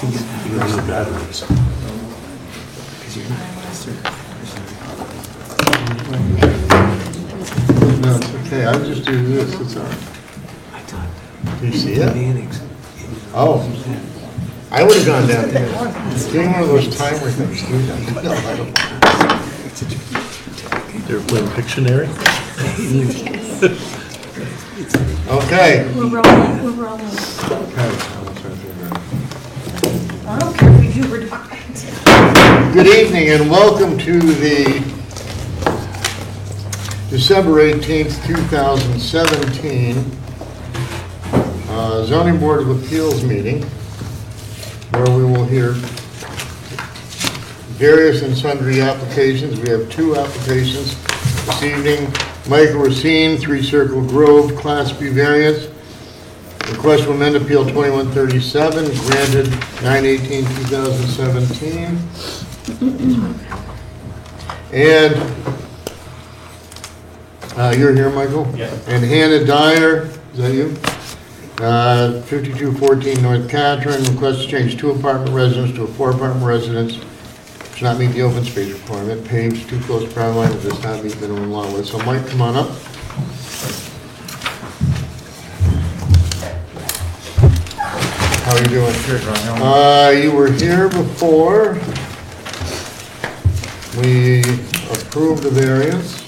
Use the batteries. No, it's okay. I'll just do this. It's all right. Do you see it? Oh. I would have gone down there. Doing one of those timer things. No, I don't. They're playing Pictionary? Okay. We're rolling, we're rolling. I don't care if you were talking. Good evening and welcome to the December 18th, 2017 Zoning Board of Appeals meeting, where we will hear various and sundry applications. We have two applications this evening. Michael Racine, 3 Circle Grove, Class B variance. Request to amend Appeal 2137, granted 9/18/2017. And you're here, Michael? Yeah. And Hannah Dyer, is that you? 5214 North Catherine, request to change 2 apartment residence to a 4 apartment residence. Does not meet the open space requirement. Paves too close to property line, does not meet minimum lot width. So Mike, come on up. How are you doing? Good, Ron. You were here before. We approved the variance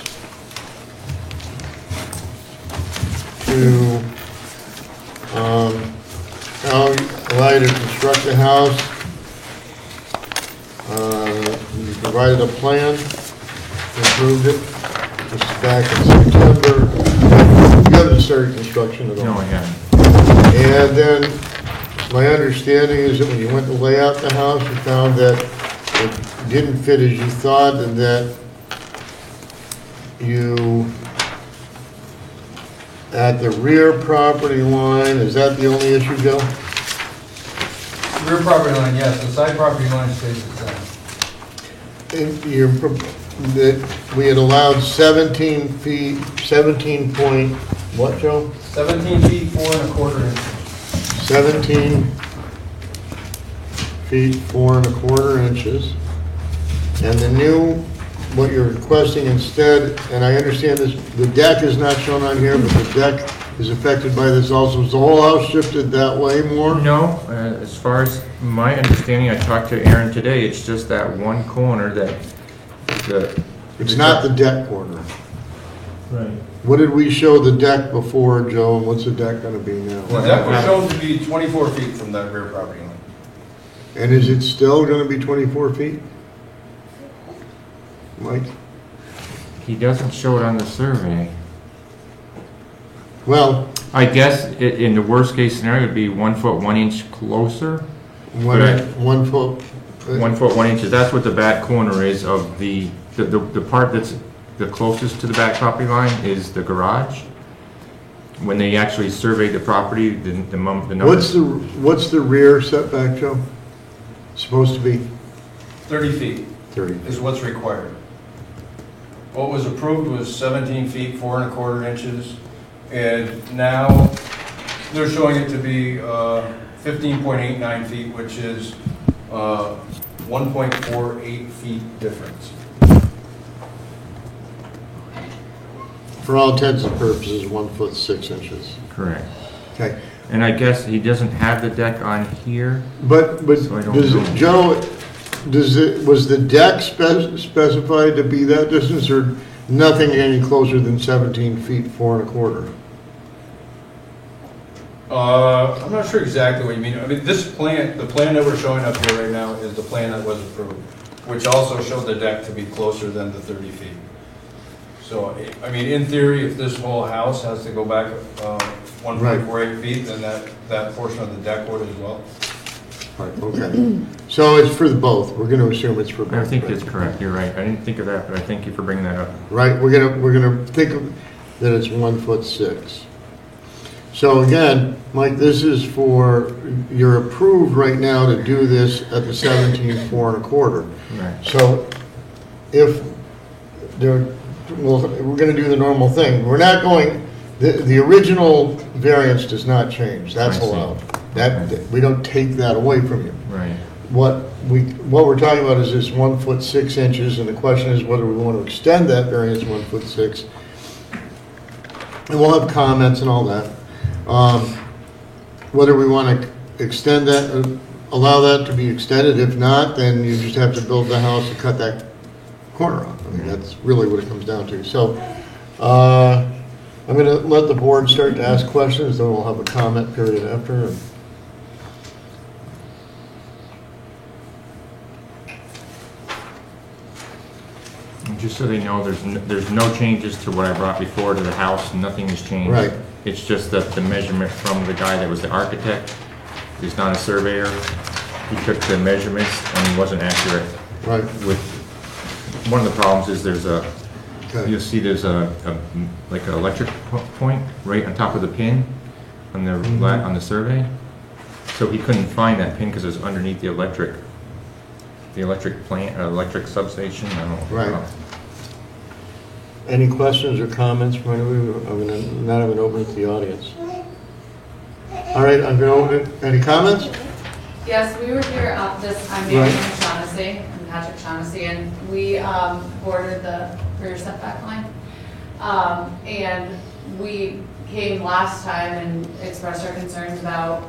to allow you to construct a house. You provided a plan, approved it. This is back in September. You haven't started construction at all. No, I haven't. And then my understanding is that when you went to lay out the house, you found that it didn't fit as you thought, and that you, at the rear property line, is that the only issue, Joe? Rear property line, yes, the side property line stays the same. And that we had allowed 17 feet, 17 point, what, Joe? 17 feet, 4 1/4 inches. 17 feet, 4 1/4 inches. And the new, what you're requesting instead, and I understand this, the deck is not shown on here, but the deck is affected by this also. Is the whole house shifted that way more? No, as far as my understanding, I talked to Aaron today, it's just that one corner that It's not the deck corner. Right. What did we show the deck before, Joe, and what's the deck gonna be now? The deck was shown to be 24 feet from that rear property line. And is it still gonna be 24 feet? Mike? He doesn't show it on the survey. Well, I guess in the worst case scenario, it'd be 1 foot 1 inch closer. 1 foot. 1 foot 1 inch, that's what the back corner is of the part that's the closest to the back property line is the garage. When they actually surveyed the property, the numbers. What's the rear setback, Joe? Supposed to be 30 feet 30. is what's required. What was approved was 17 feet, 4 1/4 inches, and now they're showing it to be 15.89 feet, which is 1.48 feet difference. For all intents and purposes, 1 foot 6 inches. Correct. Okay. And I guess he doesn't have the deck on here. But So I don't does know. it, Joe, was the deck specified to be that distance, or nothing any closer than 17 feet, 4 1/4? I'm not sure exactly what you mean. I mean, this plan, the plan that we're showing up here right now is the plan that was approved, which also showed the deck to be closer than the 30 feet. So, I mean, in theory, if this whole house has to go back 1.48 feet, then that portion of the deck would as well. Right, okay. So it's for the both. We're going to assume it's for both. I think right? that's correct, you're right. I didn't think of that, but I thank you for bringing that up. Right, we're gonna think of that it's 1 foot 6. So again, Mike, this is for, you're approved right now to do this at the 17 4 1/4. Right. So if there, well, we're going to do the normal thing. We're not going, the original variance does not change. That's I see. allowed. That, we don't take that away from you. Right. What we're talking about is this 1 foot 6 inches, and the question is whether we want to extend that variance 1 foot 6. And we'll have comments and all that. Whether we want to extend that, allow that to be extended. If not, then you just have to build the house and cut that corner off. I mean, that's really what it comes down to. So, I'm going to let the board start to ask questions, then we'll have a comment period after. And just so they know, there's no changes to what I brought before to the house. Nothing has changed. Right. It's just that the measurement from the guy that was the architect is not a surveyor. He took the measurements and he wasn't accurate. Right. With one of the problems is there's a, Okay. you'll see there's like an electric point right on top of the pin on the on the survey. So he couldn't find that pin because it was underneath the electric plant, electric substation. I don't know. Right. Any questions or comments from anybody? I'm going to open it to the audience. All right, I'm going to open it. Any comments? Yes, we were here, I'm Mary Shaughnessy, I'm Patrick Shaughnessy, and we bordered the rear setback line. And we came last time and expressed our concerns about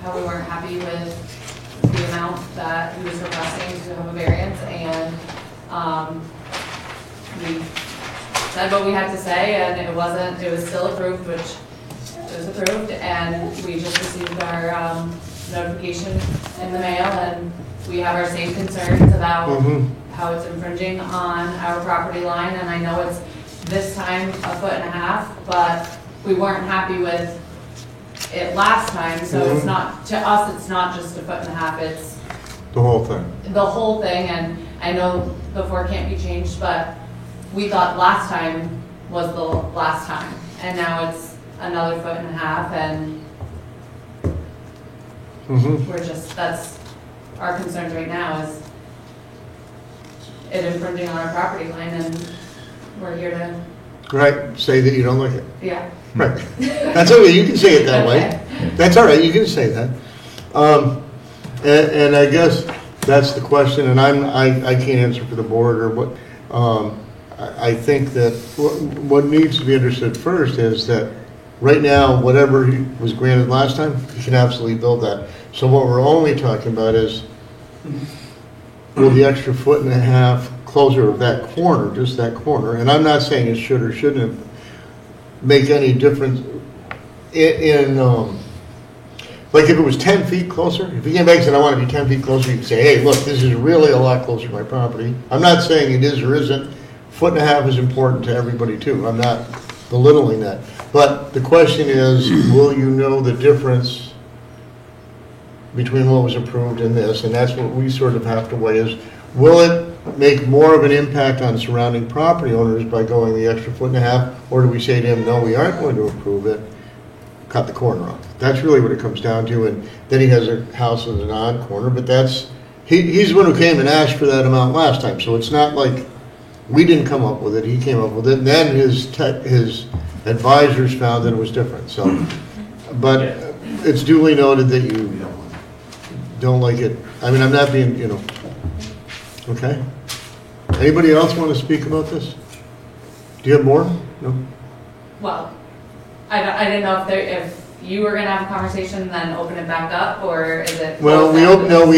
how we weren't happy with the amount that he was requesting to have a variance, and we said what we had to say, and it was still approved, which it was approved, and we just received our notification in the mail, and we have our same concerns about how it's infringing on our property line, and I know it's this time 1.5 feet, but we weren't happy with it last time, so it's not, to us, it's not just 1.5 feet, it's The whole thing. the whole thing, and I know the 4 can't be changed, but we thought last time was the last time, and now it's another 1.5 feet, and we're just, that's our concerns right now, is it infringing on our property line, and we're here to, Right, say that you don't like it. yeah. Right. That's okay, you can say it that way. Okay. That's all right, you can say that. And I guess that's the question, and I can't answer for the board or what. I think that what needs to be understood first is that right now, whatever was granted last time, you can absolutely build that. So what we're only talking about is, will the extra 1.5 feet closer of that corner, just that corner, and I'm not saying it should or shouldn't make any difference in like if it was 10 feet closer, if you came back and said, I want to be 10 feet closer, you could say, hey, look, this is really a lot closer to my property. I'm not saying it is or isn't. 1.5 feet is important to everybody too. I'm not belittling that. But the question is, will you know the difference between what was approved and this? And that's what we sort of have to weigh is, will it make more of an impact on surrounding property owners by going the extra 1.5 feet? Or do we say to him, no, we aren't going to approve it, cut the corner off? That's really what it comes down to. And then he has a house in an odd corner, but that's, he's the one who came and asked for that amount last time. So it's not like we didn't come up with it, he came up with it. And then his advisors found that it was different. So, but it's duly noted that you don't like it. I mean, I'm not being, okay. Anybody else want to speak about this? Do you have more? No? Well, I didn't know if you were gonna have a conversation and then open it back up, or is it? Well, we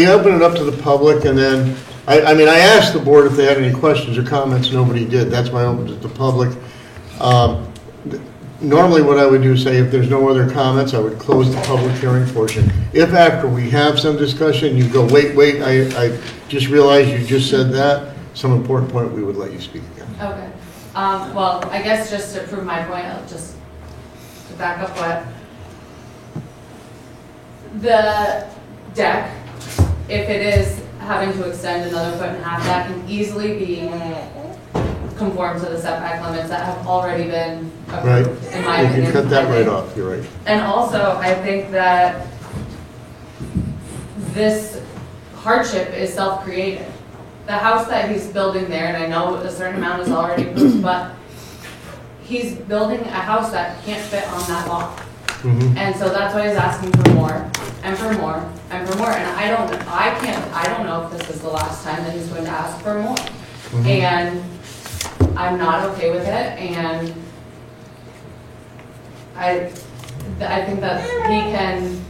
open it up to the public, and then, I mean, I asked the board if they had any questions or comments, nobody did, that's why I opened it to the public. Normally what I would do is say, if there's no other comments, I would close the public hearing portion. If after we have some discussion, you go, wait, I just realized you just said that, some important point, we would let you speak again. Okay. Well, I guess just to prove my point, I'll just to back up what the deck, if it is having to extend another 1.5 feet, that can easily be conform to the setback limits that have already been Right. approved, in my You opinion. can cut that right off, you're right. And also, I think that this hardship is self-created. The house that he's building there, and I know a certain amount is already approved, but he's building a house that can't fit on that lot. And so that's why he's asking for more. and for more, and for more, and I don't know if this is the last time that he's going to ask for more. And I'm not okay with it, and I think that he can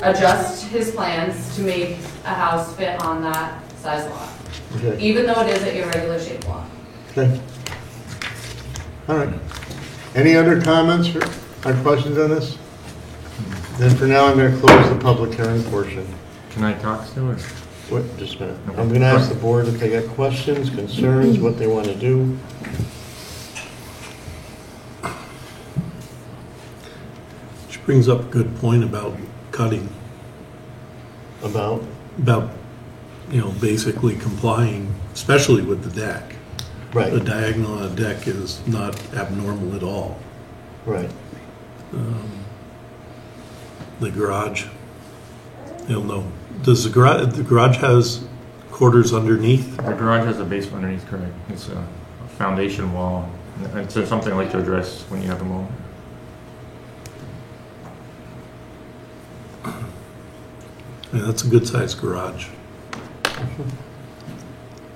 adjust his plans to make a house fit on that size lot, Okay. even though it is an irregular shaped lot. Okay. All right. Any other comments or questions on this? Then for now, I'm going to close the public hearing portion. Can I talk still, or? Wait, just a minute. I'm going to ask the board if they got questions, concerns, what they want to do. Which brings up a good point about cutting, About, basically complying, especially with the deck. The right, diagonal on a deck is not abnormal at all. right. The garage, no. Does the garage has quarters underneath? The garage has a basement underneath, correct? It's a foundation wall. It's something I like to address when you have them all. Yeah, that's a good sized garage.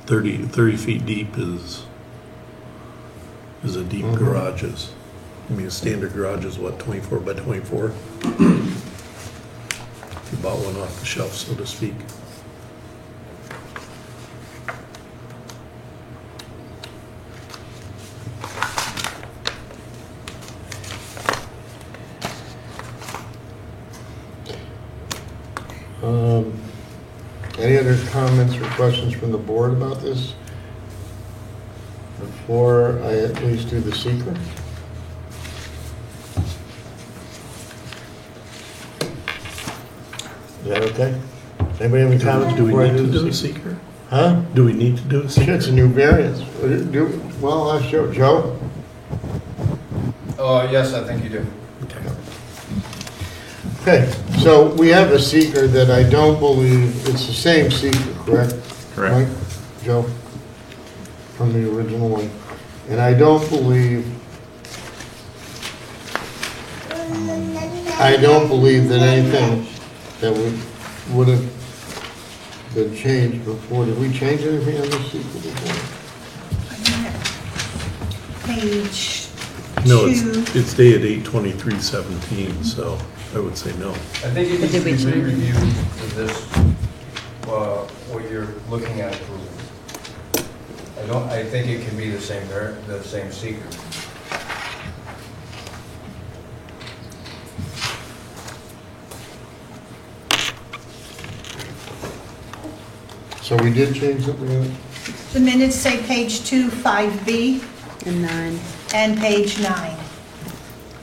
30 feet deep is a deep garage. A standard garage is what, 24 by 24? If you bought one off the shelf, so to speak. Any other comments or questions from the board about this? Before I at least do the secret? Is that okay? Anybody have any comments Do we before I need do to do the a secret? seeker? Huh? Do we need to do a Sure, seeker? it's a new variance. Well, I'll show Joe. Yes, I think you do. Okay, so we have a seeker that I don't believe, it's the same seeker, correct? Correct. Mike? Joe? From the original one. And I don't believe that anything that would have been changed before. Did we change anything on this seeker before? Page No, 2. it's dated 8/23/17, so I would say no. I think it needs to be re-reviewed for this, what you're looking at approval. I think it can be the same seeker. So we did change something on it? The minutes say page 2, 5B, And 9. and page 9.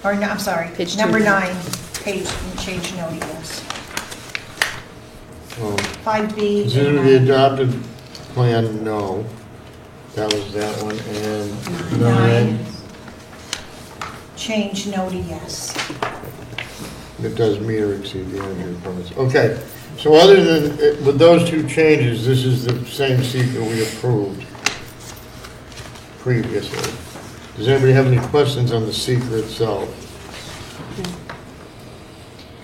Or, no, I'm sorry, Page number 2. 9, page no to yes. Oh. 5B. Consider and the 9. adopted plan, no. That was that one, and 9. Change no to yes. it does meet or exceed the energy requirements. Okay, so other than, with those two changes, this is the same seeker we approved previously. Does anybody have any questions on the seeker itself?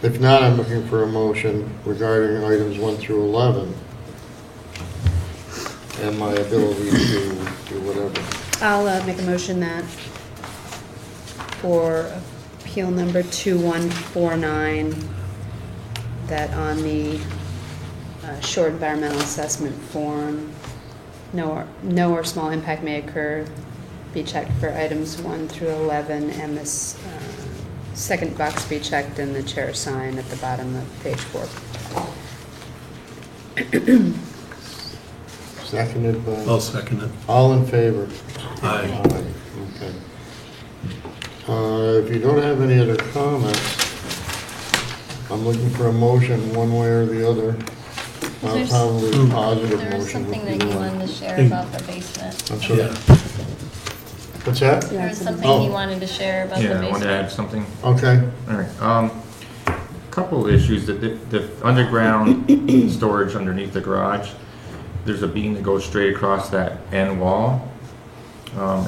If not, I'm looking for a motion regarding items 1 through 11 and my ability to do whatever. I'll make a motion that for appeal number 2149, that on the short environmental assessment form, no or small impact may occur, be checked for items 1 through 11, and this second box be checked and the chair sign at the bottom of page 4. Seconded by, I'll second it. all in favor? Aye. Okay. If you don't have any other comments, I'm looking for a motion one way or the other. There's- Probably a positive There was motion. something would be that you one. wanted to share about the basement. I'm sorry. Yeah. What's that? There was something Oh. you wanted to share about the Yeah, I want to basement. add something. Okay, All right. Couple of issues. The underground storage underneath the garage, there's a beam that goes straight across that end wall. And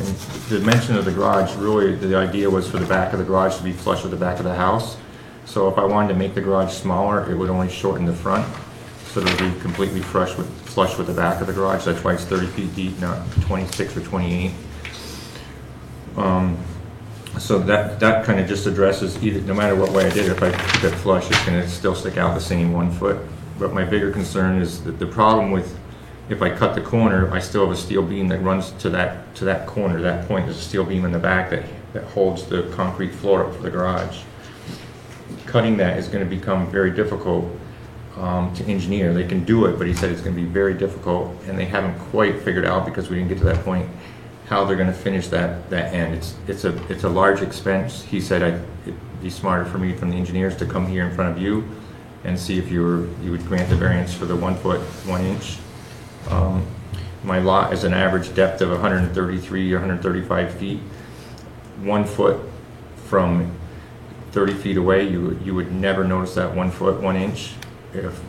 the dimension of the garage, really, the idea was for the back of the garage to be flush with the back of the house. So if I wanted to make the garage smaller, it would only shorten the front, so it would be completely flush with the back of the garage. That's why it's 30 feet deep, not 26 or 28. So that kind of just addresses either, no matter what way I did it, if I keep it flush, it's going to still stick out the same 1 foot. But my bigger concern is that the problem with, if I cut the corner, I still have a steel beam that runs to that corner, that point. There's a steel beam in the back that holds the concrete floor up for the garage. Cutting that is going to become very difficult to engineer. They can do it, but he said it's going to be very difficult, and they haven't quite figured out, because we didn't get to that point, how they're going to finish that end. It's a large expense. He said it'd be smarter for me, from the engineers, to come here in front of you and see if you would grant the variance for the 1 foot 1 inch. My lot is an average depth of 133 or 135 feet. 1 foot from 30 feet away, you would never notice that 1 foot 1 inch if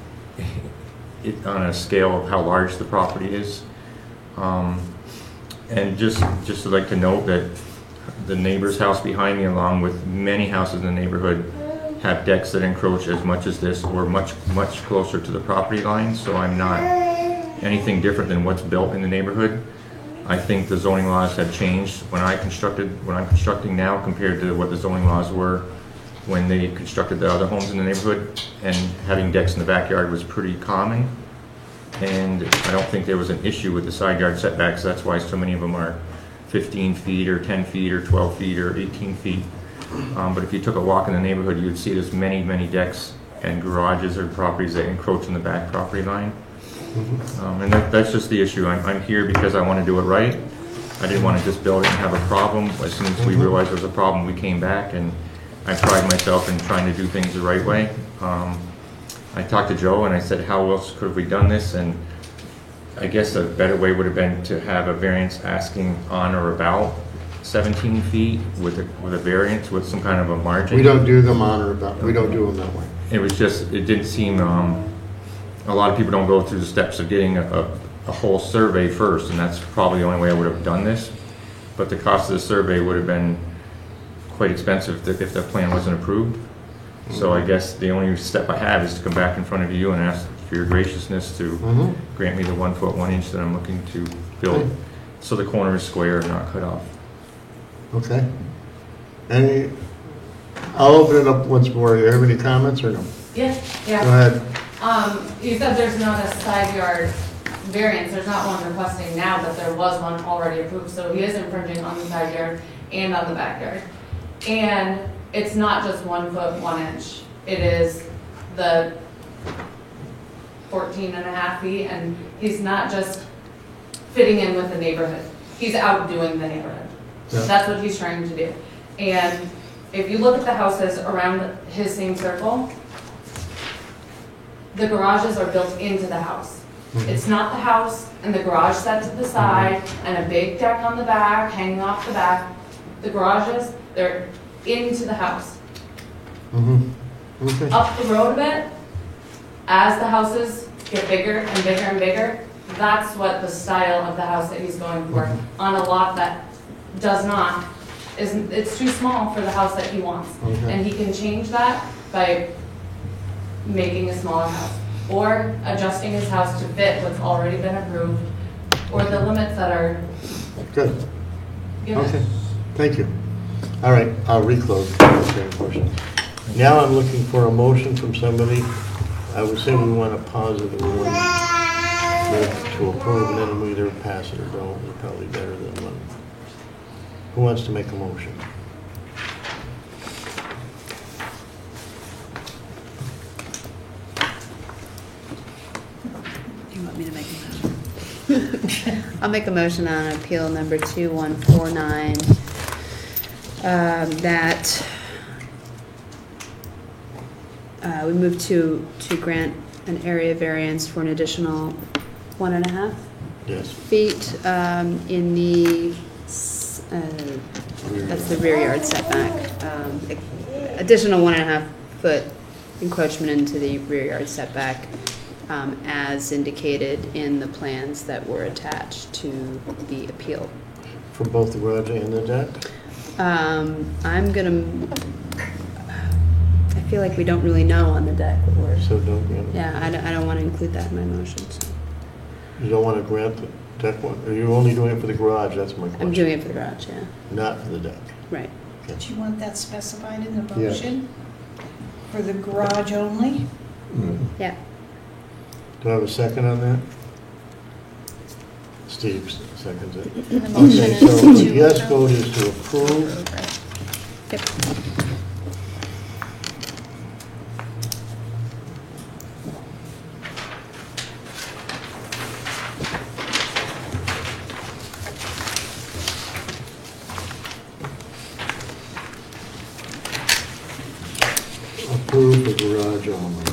on a scale of how large the property is. And just to like to note that the neighbor's house behind me, along with many houses in the neighborhood, have decks that encroach as much as this, or much closer to the property line. So I'm not anything different than what's built in the neighborhood. I think the zoning laws have changed when I'm constructing now, compared to what the zoning laws were when they constructed the other homes in the neighborhood. And having decks in the backyard was pretty common. And I don't think there was an issue with the side yard setbacks. That's why so many of them are 15 feet or 10 feet or 12 feet or 18 feet. But if you took a walk in the neighborhood, you would see there's many decks and garages or properties that encroach on the back property line. And that's just the issue. I'm here because I want to do it right. I didn't want to just build it and have a problem. As soon as we realized there was a problem, we came back, and I pride myself in trying to do things the right way. I talked to Joe and I said, how else could have we done this? And I guess a better way would have been to have a variance asking on or about 17 feet with a variance with some kind of a margin. We don't do them on or about, we don't do them that way. It didn't seem, a lot of people don't go through the steps of getting a whole survey first, and that's probably the only way I would have done this. But the cost of the survey would have been quite expensive if the plan wasn't approved. So I guess the only step I have is to come back in front of you and ask for your graciousness to grant me the 1 foot 1 inch that I'm looking to build, so the corner is square and not cut off. Okay. I'll open it up once more. Do you have any comments or no? Yeah. Go ahead. You said there's not a side yard variance. There's not one requesting now, but there was one already approved. So he is infringing on the side yard and on the backyard. And it's not just 1 foot 1 inch. It is the 14.5 feet, and he's not just fitting in with the neighborhood. He's outdoing the neighborhood. Yeah. That's what he's trying to do. And if you look at the houses around his same circle, the garages are built into the house. It's not the house and the garage set to the side and a big deck on the back, hanging off the back. The garages, they're into the house. Okay. Up the road a bit, as the houses get bigger and bigger and bigger, that's what the style of the house that he's going for. On a lot that does not, it's too small for the house that he wants. And he can change that by making a smaller house, or adjusting his house to fit what's already been approved, or the limits that are Good. given. Okay. Thank you. All right, I'll reclose the public portion. Now I'm looking for a motion from somebody. I would say we want to pause it and we want to approve, and then we either pass it or don't. It's probably better than one. Who wants to make a motion? Do you want me to make a motion? I'll make a motion on appeal number 2149, that we move to grant an area variance for an additional 1.5 Yes. feet in the, that's the rear yard setback. Additional 1.5 foot encroachment into the rear yard setback, as indicated in the plans that were attached to the appeal. For both the garage and the deck? I'm gonna, I feel like we don't really know on the deck what we're, So don't grant it. yeah, I don't want to include that in my motion, so. You don't want to grant the deck one, or you're only doing it for the garage, that's my question. I'm doing it for the garage, yeah, Not for the deck. right. Do you want that specified in the Yeah. motion? For the garage only? Yeah. Do I have a second on that? Steve seconds it. The motion Okay, is so the to yes approve. vote is to approve. Approve, right. Yep. Approve the garage only.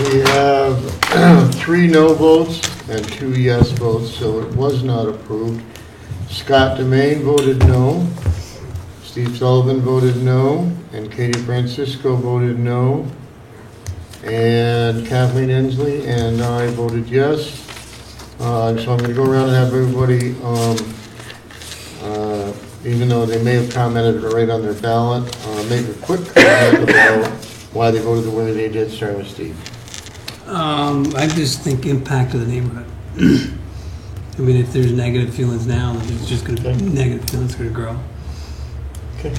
We have 3 no votes and 2 yes votes, so it was not approved. Scott Demain voted no, Steve Sullivan voted no, and Katie Francisco voted no, and Kathleen Ensley and I voted yes. So I'm going to go around and have everybody, even though they may have commented right on their ballot, make a quick comment about why they voted the way they did, starting with Steve. I just think impact of the neighborhood. I mean, if there's negative feelings now, then there's just gonna be negative feelings gonna grow. Okay.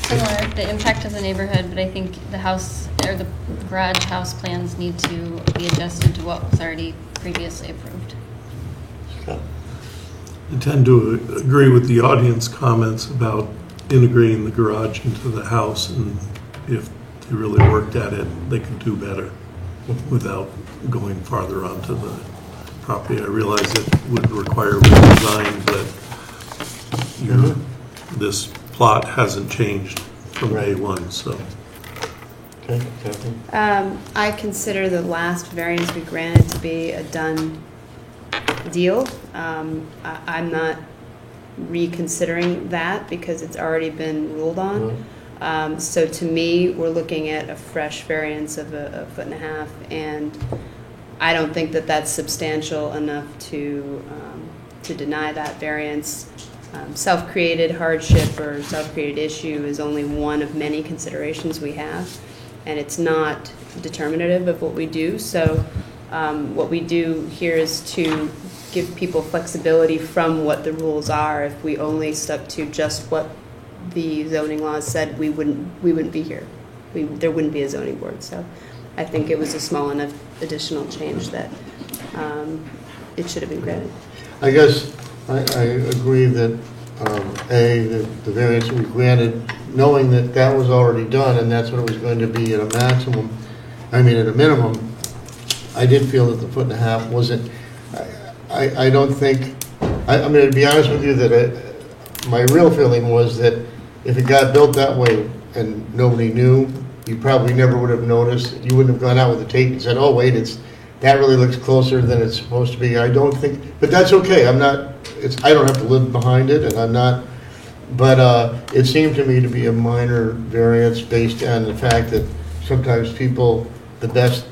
Similar, the impact of the neighborhood, but I think the house, or the garage house plans need to be adjusted to what was already previously approved. Scott. I tend to agree with the audience comments about integrating the garage into the house, and if they really worked at it, they could do better without going farther onto the property. I realize it would require redesign, but this plot hasn't changed from day one, so. Okay, Kathleen. I consider the last variance we granted to be a done deal. I'm not reconsidering that because it's already been ruled on. So to me, we're looking at a fresh variance of a 1.5 feet, and I don't think that that's substantial enough to deny that variance. Self-created hardship or self-created issue is only one of many considerations we have, and it's not determinative of what we do. So what we do here is to give people flexibility from what the rules are. If we only stuck to just what the zoning laws said, we wouldn't be here. There wouldn't be a zoning board. So I think it was a small enough additional change that it should have been granted. I guess I agree that, the variance we granted, knowing that that was already done and that's what it was going to be at a maximum, at a minimum, I did feel that the 1.5 feet wasn't, I don't think, to be honest with you, that my real feeling was that if it got built that way and nobody knew, you probably never would have noticed. You wouldn't have gone out with the tape and said, oh, wait, that really looks closer than it's supposed to be. I don't think, but that's okay. I don't have to live behind it, and I'm not, but it seemed to me to be a minor variance based on the fact that sometimes people, the best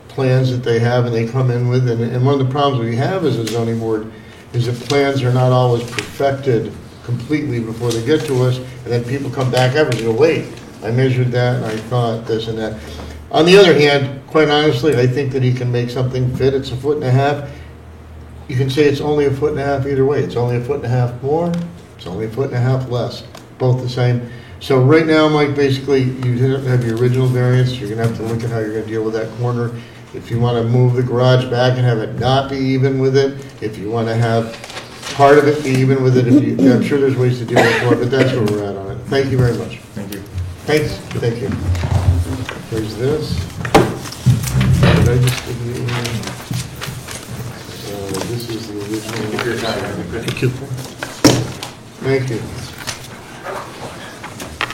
plans that they have and they come in with, and one of the problems we have as a zoning board is that plans are not always perfected completely before they get to us, and then people come back afterwards and go, wait, I measured that and I thought this and that. On the other hand, quite honestly, I think that he can make something fit. It's a 1.5 feet. You can say it's only a 1.5 feet either way. It's only a 1.5 feet more, it's only a 1.5 feet less, both the same. So right now, Mike, basically, you have your original variance. You're gonna have to look at how you're gonna deal with that corner. If you wanna move the garage back and have it not be even with it, if you wanna have part of it be even with it, I'm sure there's ways to do that for it, but that's where we're at on it. Thank you very much. Thank you. Thanks, thank you. There's this. Did I just give you, this is the original. Thank you. Thank you.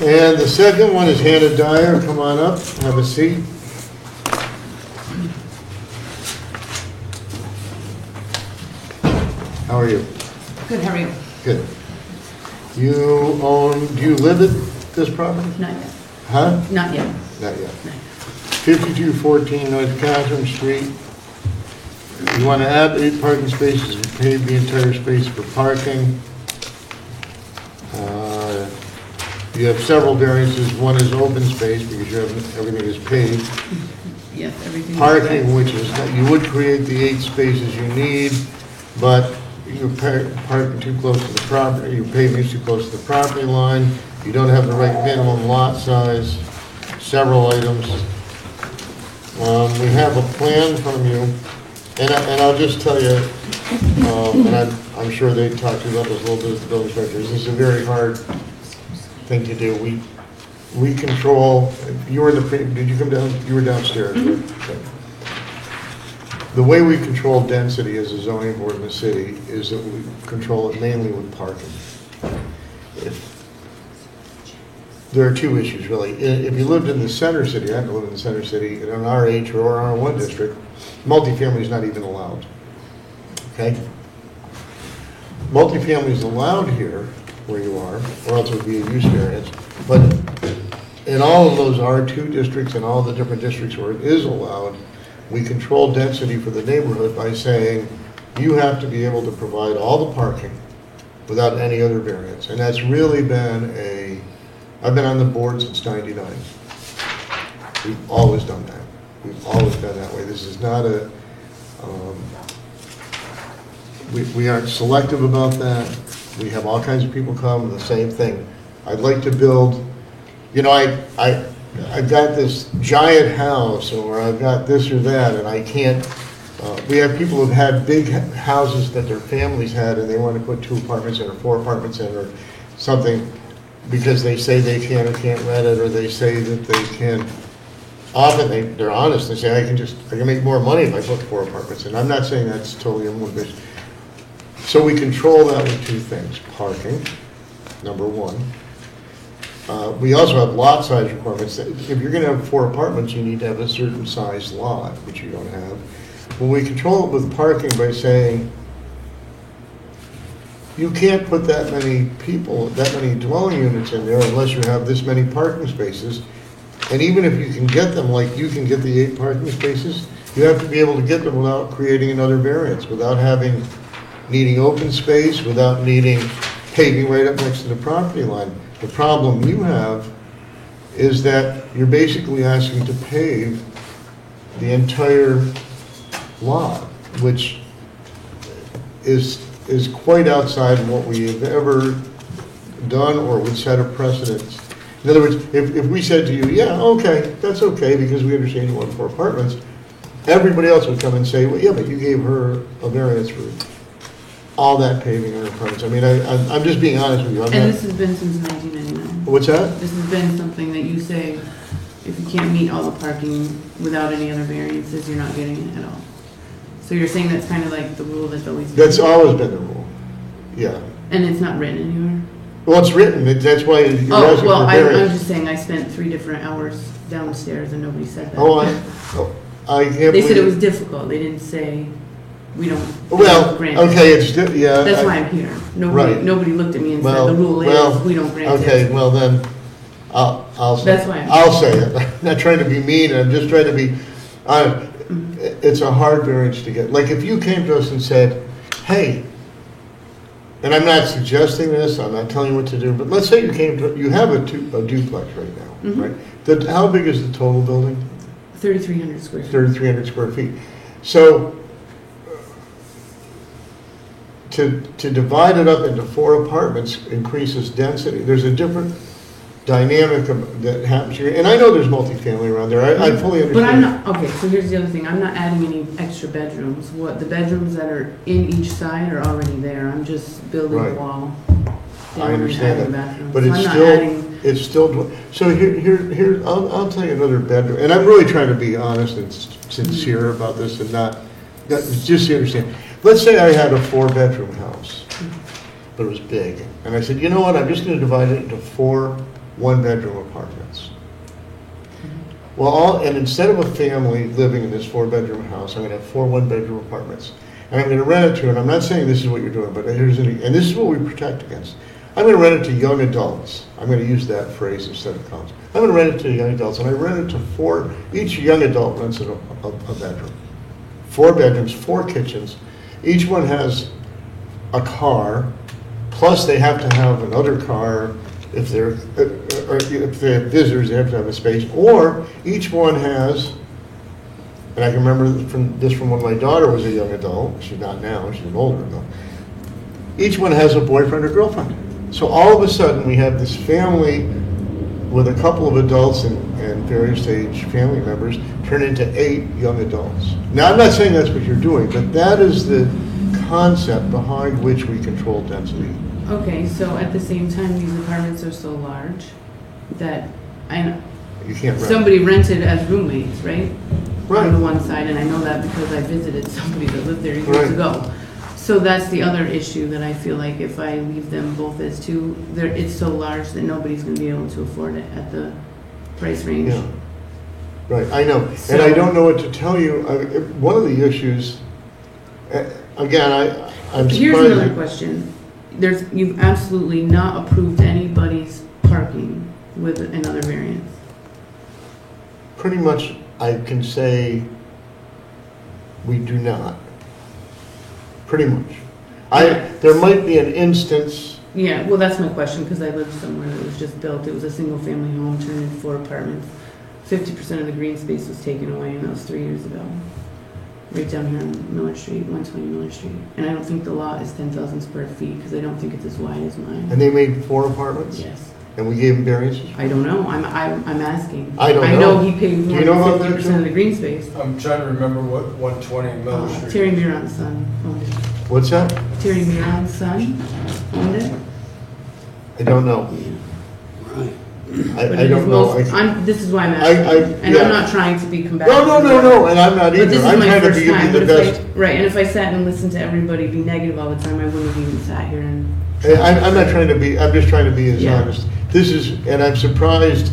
And the second one is Hannah Dyer. Come on up, have a seat. How are you? Good, how are you? Good. Do you live at this property? Not yet. Huh? Not yet. Not yet. 5214 North Catherine Street. You want to add 8 parking spaces and pave the entire space for parking. You have several variances. One is open space because everything is paved. Yes, everything. is Parking, right. which is, you would create the 8 spaces you need, but you're parking too close to the property, your paving is too close to the property line, you don't have the right minimum lot size, several items. We have a plan from you, and I'll just tell you, and I'm sure they talked to you about this a little bit as the building inspectors, this is a very hard thing to do. We control, you were in the, did you come down, you were downstairs, right? Okay. The way we control density as a zoning board in the city is that we control it mainly with parking. There are 2 issues, really. If you lived in the center city, I happen to live in the center city, in an RH or R1 district, multifamily is not even allowed, okay? Multifamily is allowed here, where you are, or else it would be a use variance, but in all of those R2 districts and all the different districts where it is allowed, we control density for the neighborhood by saying you have to be able to provide all the parking without any other variance. And that's really been I've been on the board since '99. We've always done that. We've always been that way. This is not we aren't selective about that. We have all kinds of people come, the same thing. I'd like to build, I've got this giant house, or I've got this or that, and I can't, we have people who've had big houses that their families had, and they want to put 2 apartments in, or 4 apartments in, or something, because they say they can or can't rent it, or they say that they can. Often they're honest, they say, I can make more money if I put 4 apartments in. I'm not saying that's totally unlimited. So we control that with 2 things, parking, number 1. We also have lot size requirements. If you're going to have 4 apartments, you need to have a certain size lot, which you don't have. Well, we control it with parking by saying you can't put that many people, that many dwelling units in there unless you have this many parking spaces. And even if you can get them, like you can get the 8 parking spaces, you have to be able to get them without creating another variance, without needing open space, without needing paving right up next to the property line. The problem you have is that you're basically asking to pave the entire lot, which is quite outside of what we have ever done or would set a precedent. In other words, if we said to you, yeah, okay, that's okay, because we understand you want 4 apartments, everybody else would come and say, well, yeah, but you gave her a variance for all that paving in her apartments. I mean, I'm just being honest with you. And this has been since 1999. What's that? This has been something that you say, if you can't meet all the parking without any other variances, you're not getting it at all. So you're saying that's kind of like the rule that's always been? That's always been the rule, yeah. And it's not written anywhere? Well, it's written, that's why you're asking Oh, for well, a I'm variance. just saying I spent 3 different hours downstairs and nobody said that. Oh, I can't believe. They said it was difficult. They didn't say, we don't Well, grant. okay, yeah. That's why I'm here. Right. Nobody looked at me and said, Well, the rule is, we don't grant it. Okay, well then, I'll say. That's why I'll say it. I'm not trying to be mean, I'm just trying to be, it's a hard variance to get. Like if you came to us and said, hey, and I'm not suggesting this, I'm not telling you what to do, but let's say you have a duplex right now, Mhm. right? How big is the total building? 3,300 square feet. 3,300 square feet. So, to divide it up into 4 apartments increases density. There's a different dynamic that happens here. And I know there's multifamily around there. I fully understand. But I'm not, okay, so here's the other thing. I'm not adding any extra bedrooms. The bedrooms that are in each side are already there. I'm just building a Right. wall. I understand adding that. bathrooms. But So it's I'm not still, adding- it's still, so here, I'll tell you another bedroom. And I'm really trying to be honest and sincere about this and not just so you understand. Let's say I had a 4-bedroom house, but it was big. And I said, you know what, I'm just gonna divide it into 4 1-bedroom apartments. Well, and instead of a family living in this 4-bedroom house, I'm gonna have 4 1-bedroom apartments. and I'm gonna rent it to, and I'm not saying this is what you're doing, but and this is what we protect against. I'm gonna rent it to young adults. I'm gonna use that phrase instead of college. I'm gonna rent it to young adults, and I rent it to 4, each young adult rents a bedroom. 4 bedrooms, 4 kitchens. Each one has a car, plus they have to have another car if they're, or if they have visitors, they have to have a space. Or each one has, and I can remember from when my daughter was a young adult, she's not now, she's an older adult. Each one has a boyfriend or girlfriend. So all of a sudden, we have this family with a couple of adults and various age family members turn into 8 young adults. Now, I'm not saying that's what you're doing, but that is the concept behind which we control density. Okay, so at the same time, these apartments are so large that You can't rent. somebody rented as roommates, right? Right. On the one side, and I know that because I visited somebody that lived there years Right. ago. So that's the other issue that I feel like if I leave them both as 2, it's so large that nobody's gonna be able to afford it at the price range. Yeah, right, I know. And I don't know what to tell you. One of the issues, again, I'm surprised. Here's another question. You've absolutely not approved anybody's parking with another variance. Pretty much, I can say we do not. Pretty much. There might be an instance. Yeah, well, that's my question, because I lived somewhere that was just built. It was a single-family home turned into 4 apartments. 50% of the green space was taken away, and that was 3 years ago. Right down here on Miller Street, 120 Miller Street. And I don't think the lot is 10,000 square feet, because I don't think it's as wide as mine. And they made 4 apartments? Yes. And we gave them variances? I don't know. I'm asking. I don't know. I know he paid Do more you know how than that 50% of the green space. I'm trying to remember what 120 Miller Street. Terry Miron's son owned it. What's that? Terry Miron's son owned it. I don't know. Right. But I it don't is know. this is why I'm asking. And yeah. I'm not trying to be combative. No, and I'm not But either. this is I'm my trying to first give you time. the But best. right, and if I sat and listened to everybody be negative all the time, I wouldn't have even sat here and. I'm not trying to be, I'm just trying to be as Yeah. honest. This is, and I'm surprised,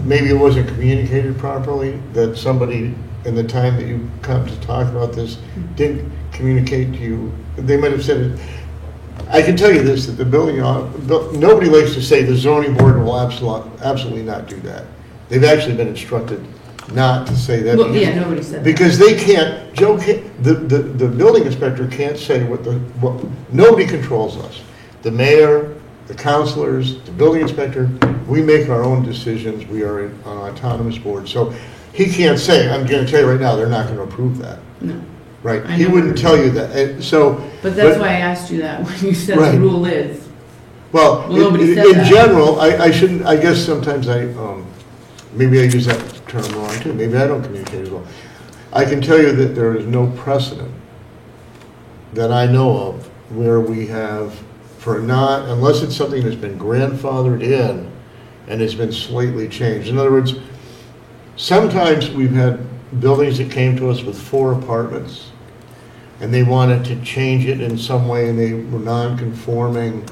maybe it wasn't communicated properly, that somebody, in the time that you come to talk about this, didn't communicate to you. They might have said it. I can tell you this, that the nobody likes to say the zoning board will absolutely not do that. They've actually been instructed not to say that. Well, yeah, nobody said that. Because they can't, Joe can't, the building inspector can't say nobody controls us. The mayor, the councilors, the building inspector, we make our own decisions. We are an autonomous board. So he can't say, I'm going to tell you right now, they're not going to approve that. No. Right? I He know. wouldn't tell you that. But that's why I asked you that when you said Right. the rule is. Well, nobody said in that. general, I shouldn't, I guess sometimes maybe I use that term wrong too. Maybe I don't communicate as well. I can tell you that there is no precedent that I know of where we have, unless it's something that's been grandfathered in and it's been slightly changed. In other words, sometimes we've had buildings that came to us with 4 apartments and they wanted to change it in some way and they were non-conforming.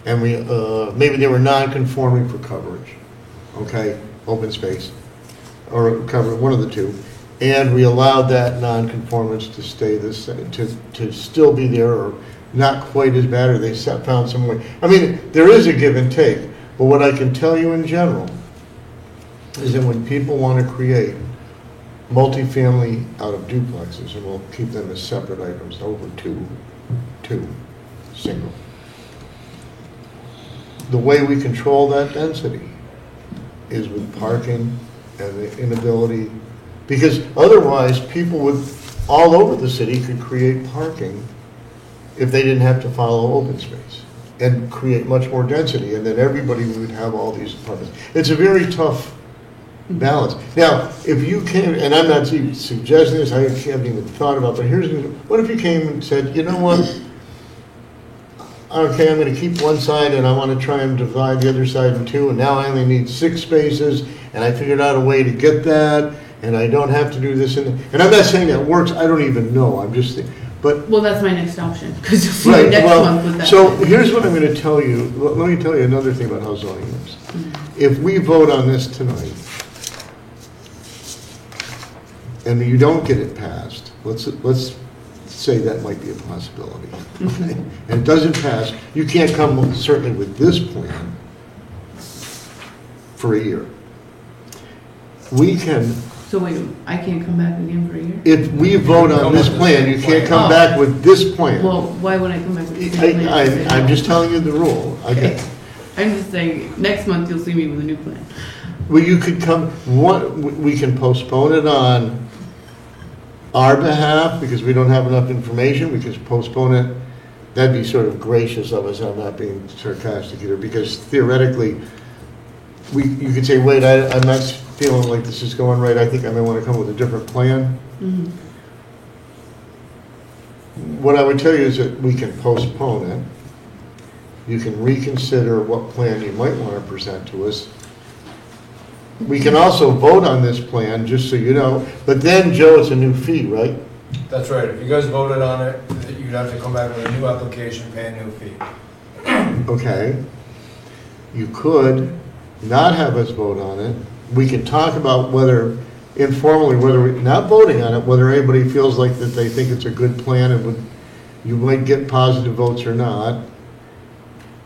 And maybe they were non-conforming for coverage, okay, open space, or cover, one of the two. And we allowed that non-conformance to stay this, to still be there, or not quite as bad, or they found some way. I mean, there is a give and take, but what I can tell you in general is that when people want to create multifamily out of duplexes, and we'll keep them as separate items, over two, single. The way we control that density is with parking and the inability, because otherwise people all over the city could create parking if they didn't have to follow open space and create much more density, and then everybody would have all these apartments. It's a very tough balance. Now, if you came, and I'm not suggesting this, I haven't even thought about, but what if you came and said, you know what, okay, I'm going to keep one side and I want to try and divide the other side in 2, and now I only need 6 spaces, and I figured out a way to get that, and I don't have to do this. And I'm not saying that works, I don't even know, I'm just thinking. But, Well, that's my next option, because you'll see right, me next well, month with that. so here's what I'm going to tell you. Let me tell you another thing about how zoning works. If we vote on this tonight, and you don't get it passed, let's say that might be a possibility. Okay? And it doesn't pass, you can't come certainly with this plan for a year. We can, So wait, I can't come back again for a year? if we vote on this plan, you can't come back with this plan. Well, why would I come back with the same plan? I'm just telling you the rule, okay? I'm just saying, next month you'll see me with a new plan. Well, you could come, we can postpone it on our behalf, because we don't have enough information, we could postpone it. That'd be sort of gracious of us, I'm not being sarcastic either, because theoretically, you could say, wait, I'm not feeling like this is going right, I think I may want to come with a different plan. Mhm. What I would tell you is that we can postpone it. You can reconsider what plan you might want to present to us. We can also vote on this plan, just so you know, but then, Joe, it's a new fee, right? That's right, if you guys voted on it, you'd have to come back with a new application, pay a new fee. Okay. You could not have us vote on it. We can talk about whether, informally, whether, not voting on it, whether anybody feels like that they think it's a good plan and you might get positive votes or not.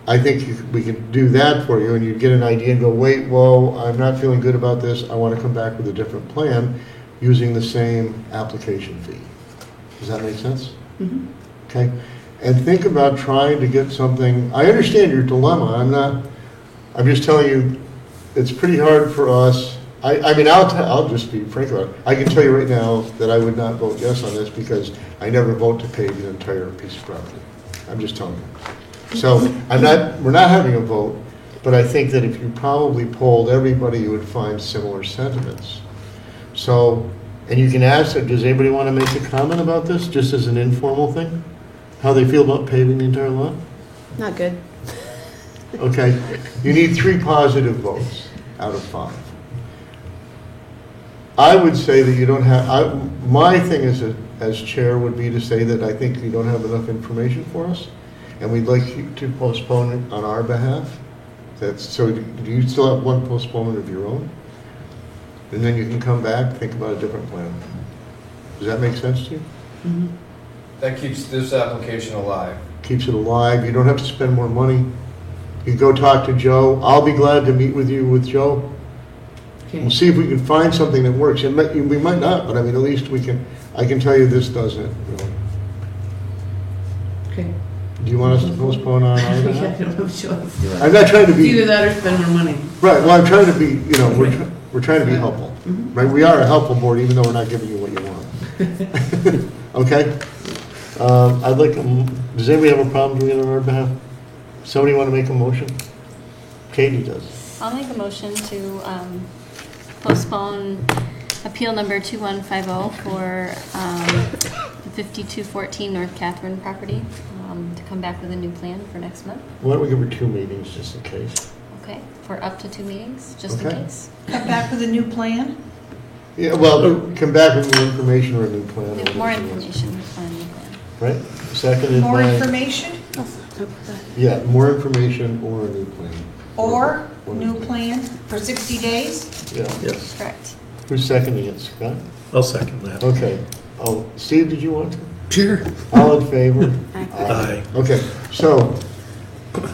I think we could do that for you, and you'd get an idea and go, wait, whoa, I'm not feeling good about this, I want to come back with a different plan using the same application fee. Does that make sense? Mhm. Okay? And think about trying to get something, I understand your dilemma, I'm just telling you, it's pretty hard for us. I mean, I'll just be frank about it. I can tell you right now that I would not vote yes on this because I never vote to pave an entire piece of property. I'm just telling you. So we're not having a vote, but I think that if you probably polled everybody, you would find similar sentiments. So, and you can ask, does anybody want to make a comment about this, just as an informal thing? How they feel about paving the entire lot? Not good. Okay, you need 3 positive votes out of 5. I would say that you don't have, my thing as chair would be to say that I think you don't have enough information for us, and we'd like you to postpone it on our behalf. So do you still have one postponement of your own? And then you can come back, think about a different plan. Does that make sense to you? Mhm. That keeps this application alive. Keeps it alive, you don't have to spend more money. You can go talk to Joe, I'll be glad to meet with you with Joe. Okay. We'll see if we can find something that works. We might not, but I mean, at least I can tell you this doesn't. Okay. Do you want us to postpone on our Yeah, I behalf? don't have a choice, do I? I'm not trying to It's either be, that or spend more money. right, well, I'm trying to be, we're trying to be helpful. Mhm. Right, we are a helpful board, even though we're not giving you what you want. Okay? I'd like, does anybody have a problem doing it on our behalf? Somebody want to make a motion? Katie does. I'll make a motion to postpone appeal number 2150 for the 5214 North Catherine property, to come back with a new plan for next month. Why don't we give her 2 meetings, just in case? Okay, for up to 2 meetings, just in Okay. case. Come back with a new plan? Yeah, well, come back with more information or a new plan. or More whatever she wants. information on the plan. Right? Seconded More by, information yeah, more information or a new plan. or Or new plan for 60 days? Yeah. Yes, Correct. Who's seconding it, Scott? I'll second that. Okay. Oh, Steve, did you want to? Sure. All in favor? Aye. Okay, so,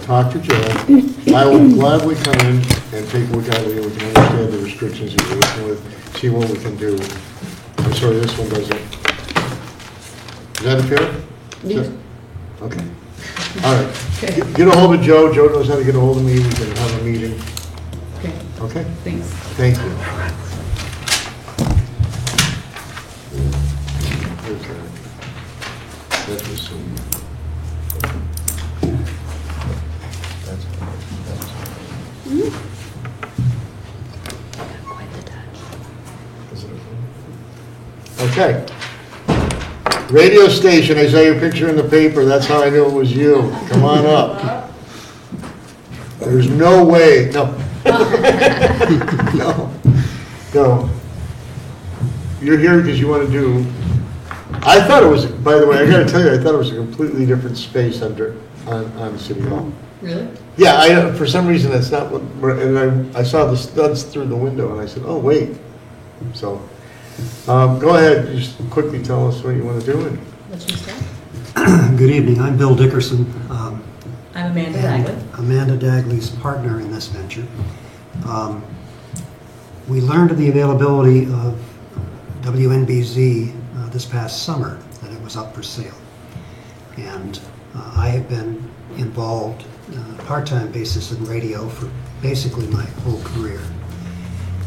talk to Joe. I will gladly come in and take a look at it, we can understand the restrictions you're working with, see what we can do. I'm sorry, this one doesn't. Is that fair? Yes. Okay. All right. Okay. Get a hold of Joe. Joe knows how to get a hold of me. We can have a meeting. Okay, Okay? thanks. Thank you. Okay. That was some. Quite the touch. Okay. Radio station, I saw your picture in the paper, that's how I knew it was you. Come on up. There's no way, no. No, no. You're here because you want to do, I thought it was, by the way, I gotta tell you, I thought it was a completely different space on City Hall. Really? Yeah, for some reason, that's not what, and I saw the studs through the window, and I said, oh, wait. So, go ahead, just quickly tell us what you want to do. Let you start. Good evening, I'm Bill Dickerson. I'm Amanda and Dagley. Amanda Dagley's partner in this venture. We learned of the availability of WNBZ this past summer, that it was up for sale. And I have been involved on a part-time basis in radio for basically my whole career.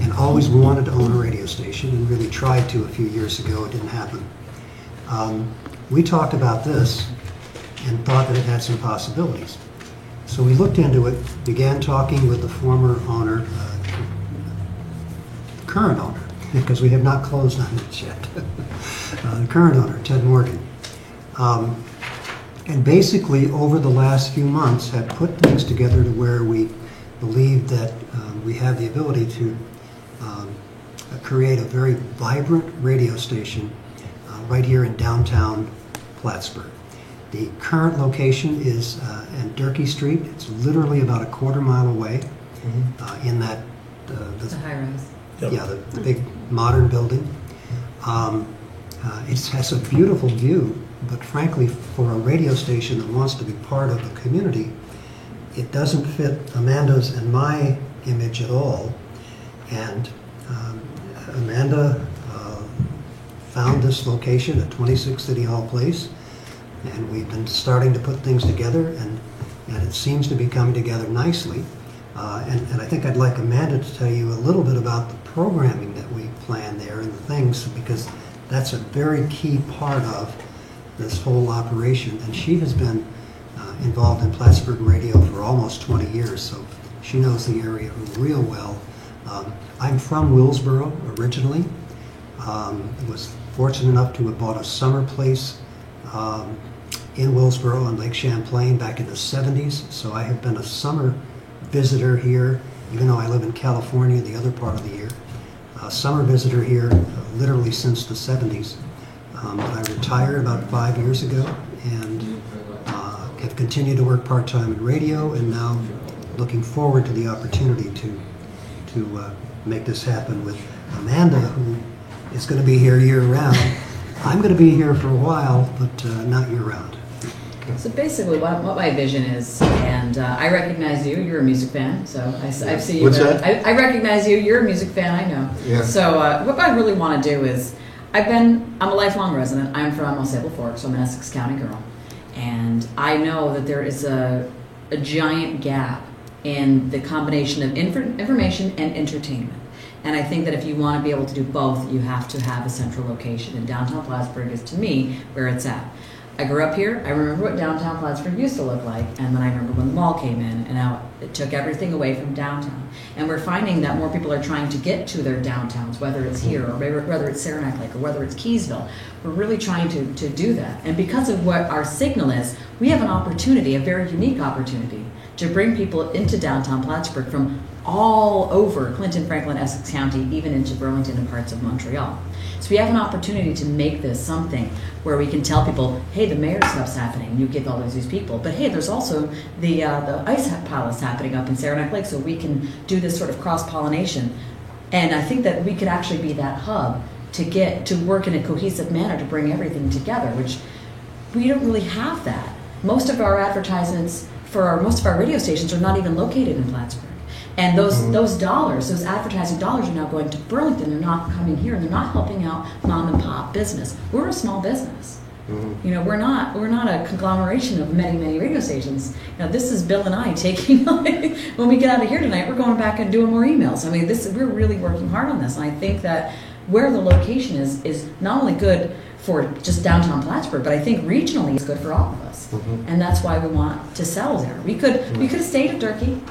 And always wanted to own a radio station and really tried to a few years ago. It didn't happen. We talked about this and thought that it had some possibilities. So we looked into it, began talking with the former owner, current owner, because we have not closed on it yet, the current owner, Ted Morgan. And basically, over the last few months, have put things together to where we believe that we have the ability to create a very vibrant radio station right here in downtown Plattsburgh. The current location is on Durkee Street. It's literally about a quarter mile away in that It's a high rise. Yep. yeah, the big modern building. It has a beautiful view, but frankly, for a radio station that wants to be part of the community, it doesn't fit Amanda's and my image at all. And Amanda found this location at 26 City Hall Place, and we've been starting to put things together, and it seems to be coming together nicely. And I think I'd like Amanda to tell you a little bit about the programming that we plan there and the things, because that's a very key part of this whole operation. And she has been involved in Plattsburgh radio for almost 20 years, so she knows the area real well. I'm from Willsboro originally. Was fortunate enough to have bought a summer place in Willsboro on Lake Champlain back in the 70s, so I have been a summer visitor here, even though I live in California the other part of the year. Summer visitor here literally since the 70s. I retired about 5 years ago and have continued to work part-time in radio, and now looking forward to the opportunity to make this happen with Amanda, who is going to be here year-round. I'm going to be here for a while, but not year-round. So basically, what my vision is, and I recognize you. You're a music fan, so I see you. What's that? I recognize you. You're a music fan. I know. Yeah. So what I really want to do is, I'm a lifelong resident. I'm from Osceola Fork, so I'm an Essex County girl, and I know that there is a giant gap in the combination of information and entertainment. And I think that if you want to be able to do both, you have to have a central location. And downtown Plattsburgh is, to me, where it's at. I grew up here. I remember what downtown Plattsburgh used to look like, and then I remember when the mall came in, and now it took everything away from downtown. And we're finding that more people are trying to get to their downtowns, whether it's here, or whether it's Saranac Lake, or whether it's Keysville. We're really trying to do that. And because of what our signal is, we have an opportunity, a very unique opportunity, to bring people into downtown Plattsburgh from all over Clinton, Franklin, Essex County, even into Burlington and parts of Montreal. So we have an opportunity to make this something where we can tell people, hey, the mayor stuff's happening, you give all these people, but hey, there's also the ice palace happening up in Saranac Lake, so we can do this sort of cross-pollination. And I think that we could actually be that hub to get to work in a cohesive manner to bring everything together, which we don't really have that. Most of our advertisements for most of our radio stations are not even located in Plattsburgh. And those dollars, those advertising dollars are now going to Burlington. They're not coming here, and they're not helping out mom and pop business. We're a small business. You know, we're not a conglomeration of many radio stations. You know, this is Bill and I taking, when we get out of here tonight, we're going back and doing more emails. I mean, we're really working hard on this, and I think that where the location is not only good for just downtown Plattsburgh, but I think regionally it's good for all of us. And that's why we want to sell there. We could have stayed at Durkee.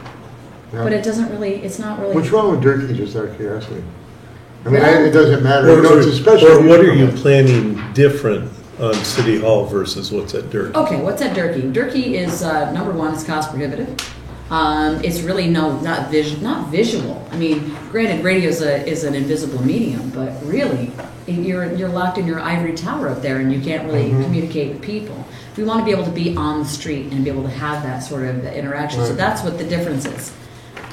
Yeah. But it's not really. What's wrong with Durkee, just out of curiosity? I mean, Well- it doesn't matter. Or, You know, it's a special. or what are you planning different on City Hall versus what's at Durkee? Okay, what's at Durkee? Durkee is number one. It's cost prohibitive. It's really not visual. I mean, granted, radio is an invisible medium, but really, you're locked in your ivory tower up there, and you can't really communicate with people. We want to be able to be on the street and be able to have that sort of interaction. So that's what the difference is.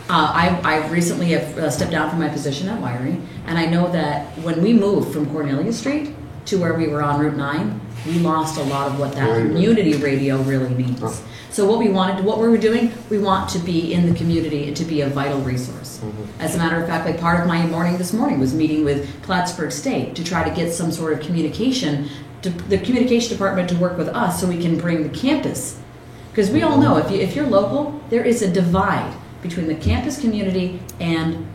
I recently have stepped down from my position at Wiring, and I know that when we moved from Cornelia Street to where we were on Route 9, We lost a lot of what that Right. community radio really means. Oh. So what we're doing, we want to be in the community and to be a vital resource. As a matter of fact, like part of my morning this morning was meeting with Plattsburgh State to try to get some sort of communication, to the communication department to work with us so we can bring the campus. Because we all know, if you're local, there is a divide between the campus community and,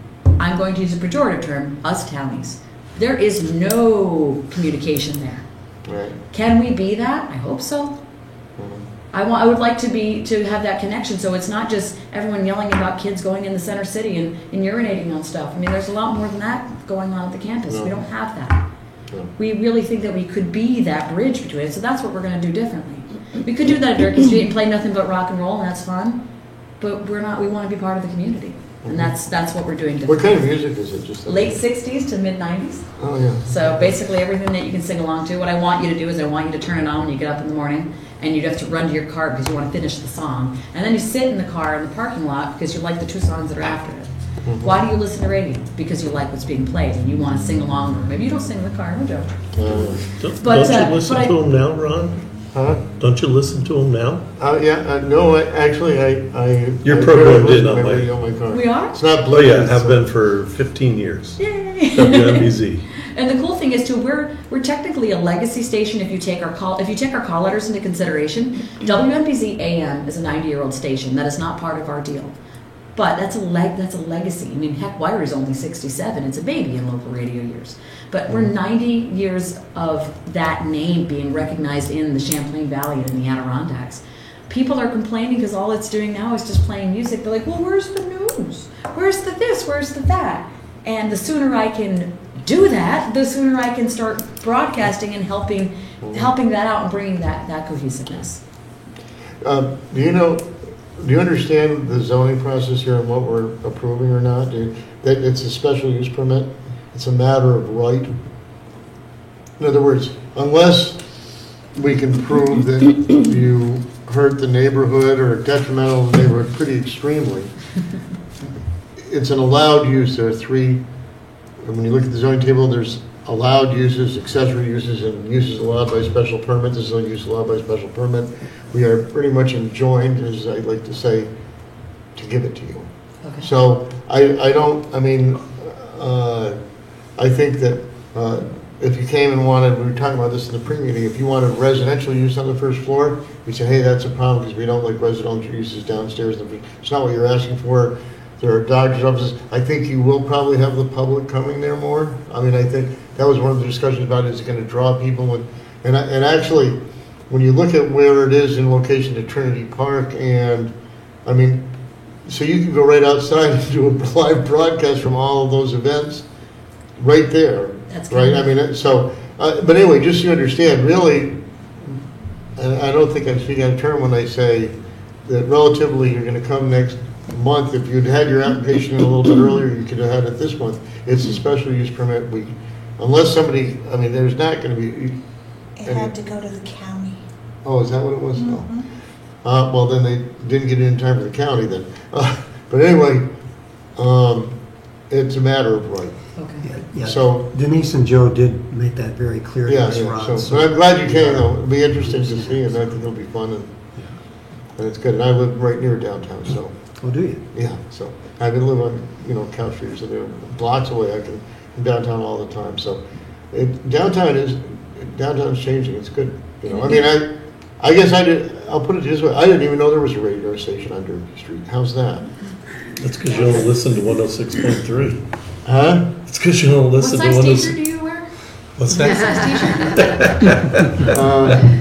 I'm going to use a pejorative term, us townies. There is no communication there. Right. Can we be that? I hope so. I would like to have that connection, so it's not just everyone yelling about kids going in the center city and urinating on stuff. I mean, there's a lot more than that going on at the campus. No. We don't have that. No. We really think that we could be that bridge between it, so that's what we're going to do differently. We could do that at Durkee Street and play nothing but rock and roll, and that's fun, but we're not. We want to be part of the community, and that's what we're doing What differently. kind of music is it? Just Late 60s to mid 90s. Oh, yeah. So basically everything that you can sing along to. What I want you to do is I want you to turn it on when you get up in the morning, and you'd have to run to your car because you want to finish the song. And then you sit in the car in the parking lot because you like the two songs that are after it. Why do you listen to radio? Because you like what's being played and you want to sing along. Or maybe you don't sing in the car, no joke. Don't But, you listen but I- to them now, Ron? Huh? Don't you listen to them now? Yeah, no, actually, I. You're I programmed listen in to on my- radio on my car. We are? It's not Oh, Bluetooth. yeah, have so- been for 15 years. Yay! WMBZ. And the cool thing is too, we're technically a legacy station if you take our call letters into consideration. WMBZ AM is a 90-year-old station that is not part of our deal. But that's a legacy. I mean, heck, Wire is only 67. It's a baby in local radio years. But we're 90 years of that name being recognized in the Champlain Valley and in the Adirondacks. People are complaining because all it's doing now is just playing music. They're like, well, where's the news? Where's the this? Where's the that? And the sooner I can do that, the sooner I can start broadcasting and helping that out and bringing that cohesiveness. Do you understand the zoning process here and what we're approving or not? That it's a special use permit? It's a matter of right? In other words, unless we can prove that you hurt the neighborhood or detrimental to the neighborhood pretty extremely, it's an allowed use. There are three, and when you look at the zoning table, there's allowed uses, accessory uses, and uses allowed by special permit. This is a use allowed by special permit. We are pretty much enjoined, as I like to say, to give it to you. Okay. So I think that if you came and wanted, we were talking about this in the pre-meeting, if you wanted residential use on the first floor, we say, hey, that's a problem because we don't like residential uses downstairs. It's not what you're asking for. There are doctor's offices. I think you will probably have the public coming there more. I mean, I think that was one of the discussions about, is it going to draw people? And actually, when you look at where it is in location to Trinity Park, and I mean, so you can go right outside and do a live broadcast from all of those events right there. That's right. kind I mean, so, but anyway, just so you understand, really, and I don't think I'm speaking out of turn when I say that relatively you're going to come next month. If you'd had your application in a little bit earlier, you could have had it this month. It's a special use permit. Unless somebody, I mean, there's not going to be. It had to go to the county. Oh, is that what it was? Mhm. Oh. Well, then they didn't get it in time for the county then. But anyway, it's a matter of right. Okay. Yeah. So, Denise and Joe did make that very clear to yeah, us, yeah. Ron. So, but I'm glad you came though. It'll be interesting to see, and I think it'll be fun, and it's good. And I live right near downtown, so Oh, do you? yeah. So I've been living on Couch Street, so they're blocks away. I'm downtown all the time. So downtown's changing. It's good. I mean, I guess I'll put it this way. I didn't even know there was a radio station on Durkee Street. How's that? That's because you don't listen to 106.3. Huh? It's because you don't What listen to size 106. t-shirt do you wear? What's that? Uh,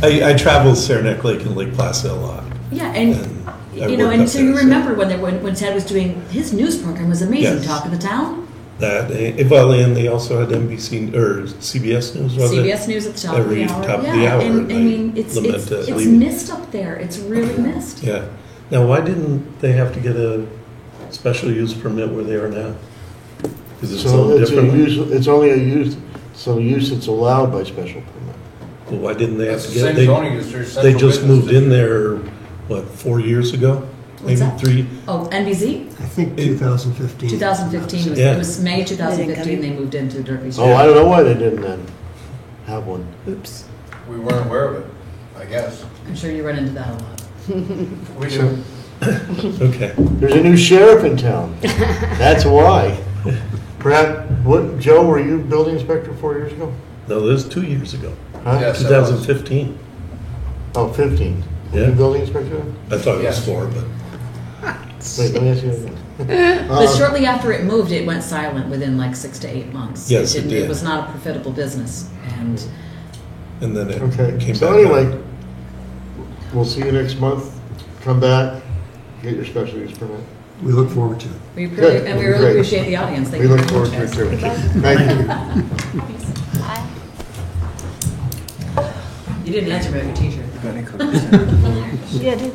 I travel Saranac Lake and Lake Placid a lot. Yeah, and I you know, worked and up so there, you so- remember when Ted was doing his news program was amazing, Yes. Talk of the Town, That, and they also had NBC or CBS News, was it? CBS News at the top of Every the hour. top of yeah, the hour, and I and mean they it's lament to leave it. missed up there. It's really missed. Yeah. Now, why didn't they have to get a special use permit where they are now? Because it's so so it's different. it's only a use that's allowed by special permit. Well, why didn't they have It's to the get? same They, zoning district. they central just business moved in district. there, 4 years ago? What's Maybe that? 3? Oh, NBZ, I think 2015. 2015 was Yeah. it was May They didn't 2015 come they moved into Durkee Street. Oh, I don't know why they didn't then have one. Oops. we weren't aware of it, I guess. I'm sure you run into that a lot. We do. Okay. There's a new sheriff in town. That's why. Brad, Joe, were you building inspector 4 years ago? No, this is 2 years ago, Huh? Yes, I was. 2015. Oh, 15. Were Yeah. you building inspector then? I thought it was Yes. 4, but Wait, let me ask you again. But shortly after it moved, it went silent within like 6 to 8 months. Yes, it didn't- did. It was not a profitable business, and and then it Okay, came so back. anyway, we'll see you next month. Come back, get your special use permit. We look forward to it. we Good, really, and we really great. appreciate the audience. Thank We you look very forward much, to it guys. too. Thank you. Bye. You didn't answer about your t-shirt. Yeah, dude.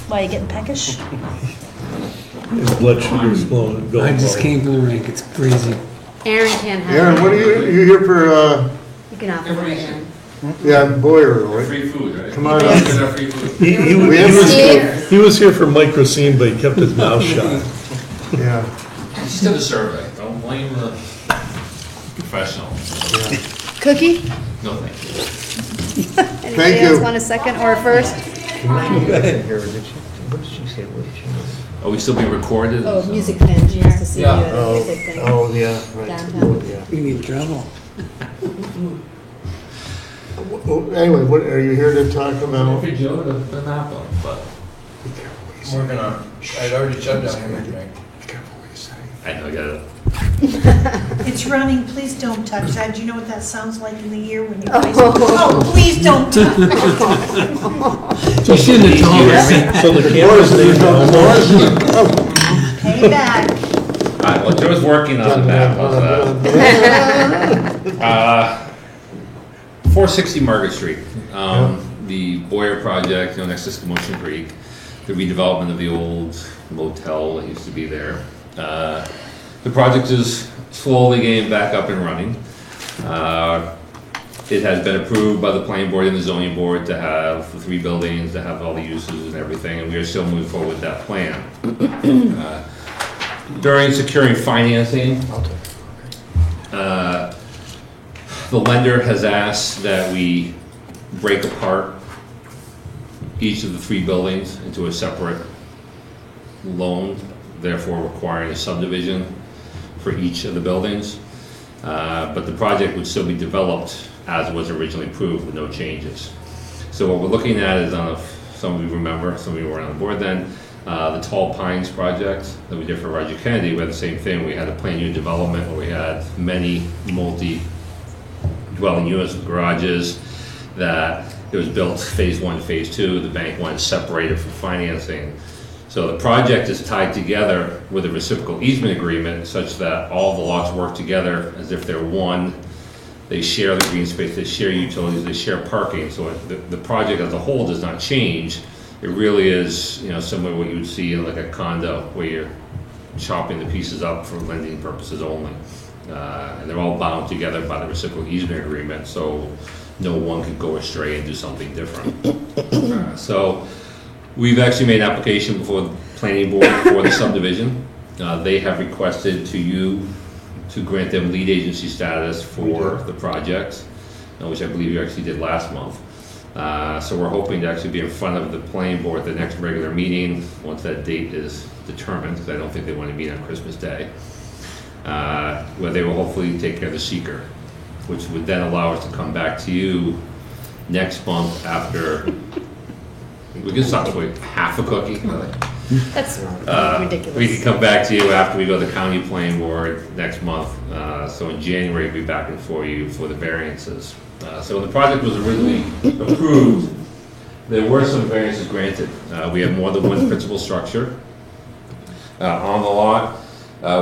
Why, you getting peckish? His blood sugar's flowing, going I just low. came from the rink, it's crazy. Aaron can't have. Aaron, what are you here for, You can offer one, Aaron. yeah, Boyer, right? Free food, right? Come on up. Free food. We He was here for microcene, but he kept his mouth shut. Yeah. Just did a survey. Don't blame the professional. Cookie? No, thank you. Anybody Thank else you. want a second or a first? What did she say? What did she say? Are we still being recorded? Oh, music fan, she has to see you Yeah. at a music thing. Oh, yeah, right. Downtown. Oh, yeah. You need trouble. Well, anyway, what, are you here to talk about? If you're Joe, the map on, but We're gonna, I'd already shut down Henry Drink. I know, I got it. It's running, please don't touch that. Do you know what that sounds like in the year when you guys... Oh, please don't touch. You shouldn't have told us. So the camera's named Pay back. All right, well, Joe's working on the map. How's that? 460 Margaret Street, the Boyer project, next to Motion Creek, the redevelopment of the old motel that used to be there. The project is slowly getting back up and running. It has been approved by the planning board and the zoning board to have the 3 buildings, to have all the uses and everything, and we are still moving forward with that plan. During securing financing, the lender has asked that we break apart each of the 3 buildings into a separate loan, therefore requiring a subdivision for each of the buildings. But the project would still be developed as was originally approved with no changes. So what we're looking at is, some of you remember, some of you were on the board then, the Tall Pines project that we did for Roger Kennedy. We had the same thing. We had a planned unit development where we had many multi-dwelling units with garages, that it was built phase 1, phase 2. The bank wanted separated for financing. So the project is tied together with a reciprocal easement agreement such that all the lots work together as if they're one. They share the green space, they share utilities, they share parking. So the project as a whole does not change. It really is, similar to what you would see in like a condo where you're chopping the pieces up for lending purposes only. And they're all bound together by the reciprocal easement agreement, so no one could go astray and do something different. So we've actually made an application before the planning board for the subdivision. They have requested to you to grant them lead agency status for the project, which I believe you actually did last month. So we're hoping to actually be in front of the planning board at the next regular meeting, once that date is determined, because I don't think they want to meet on Christmas Day, where they will hopefully take care of the seeker, which would then allow us to come back to you next month after. We can stop with half a cookie. That's ridiculous. We can come back to you after we go to the county planning board next month. So in January, we'll be back before you for the variances. So the project was originally approved. There were some variances granted. We have more than one principal structure on the lot.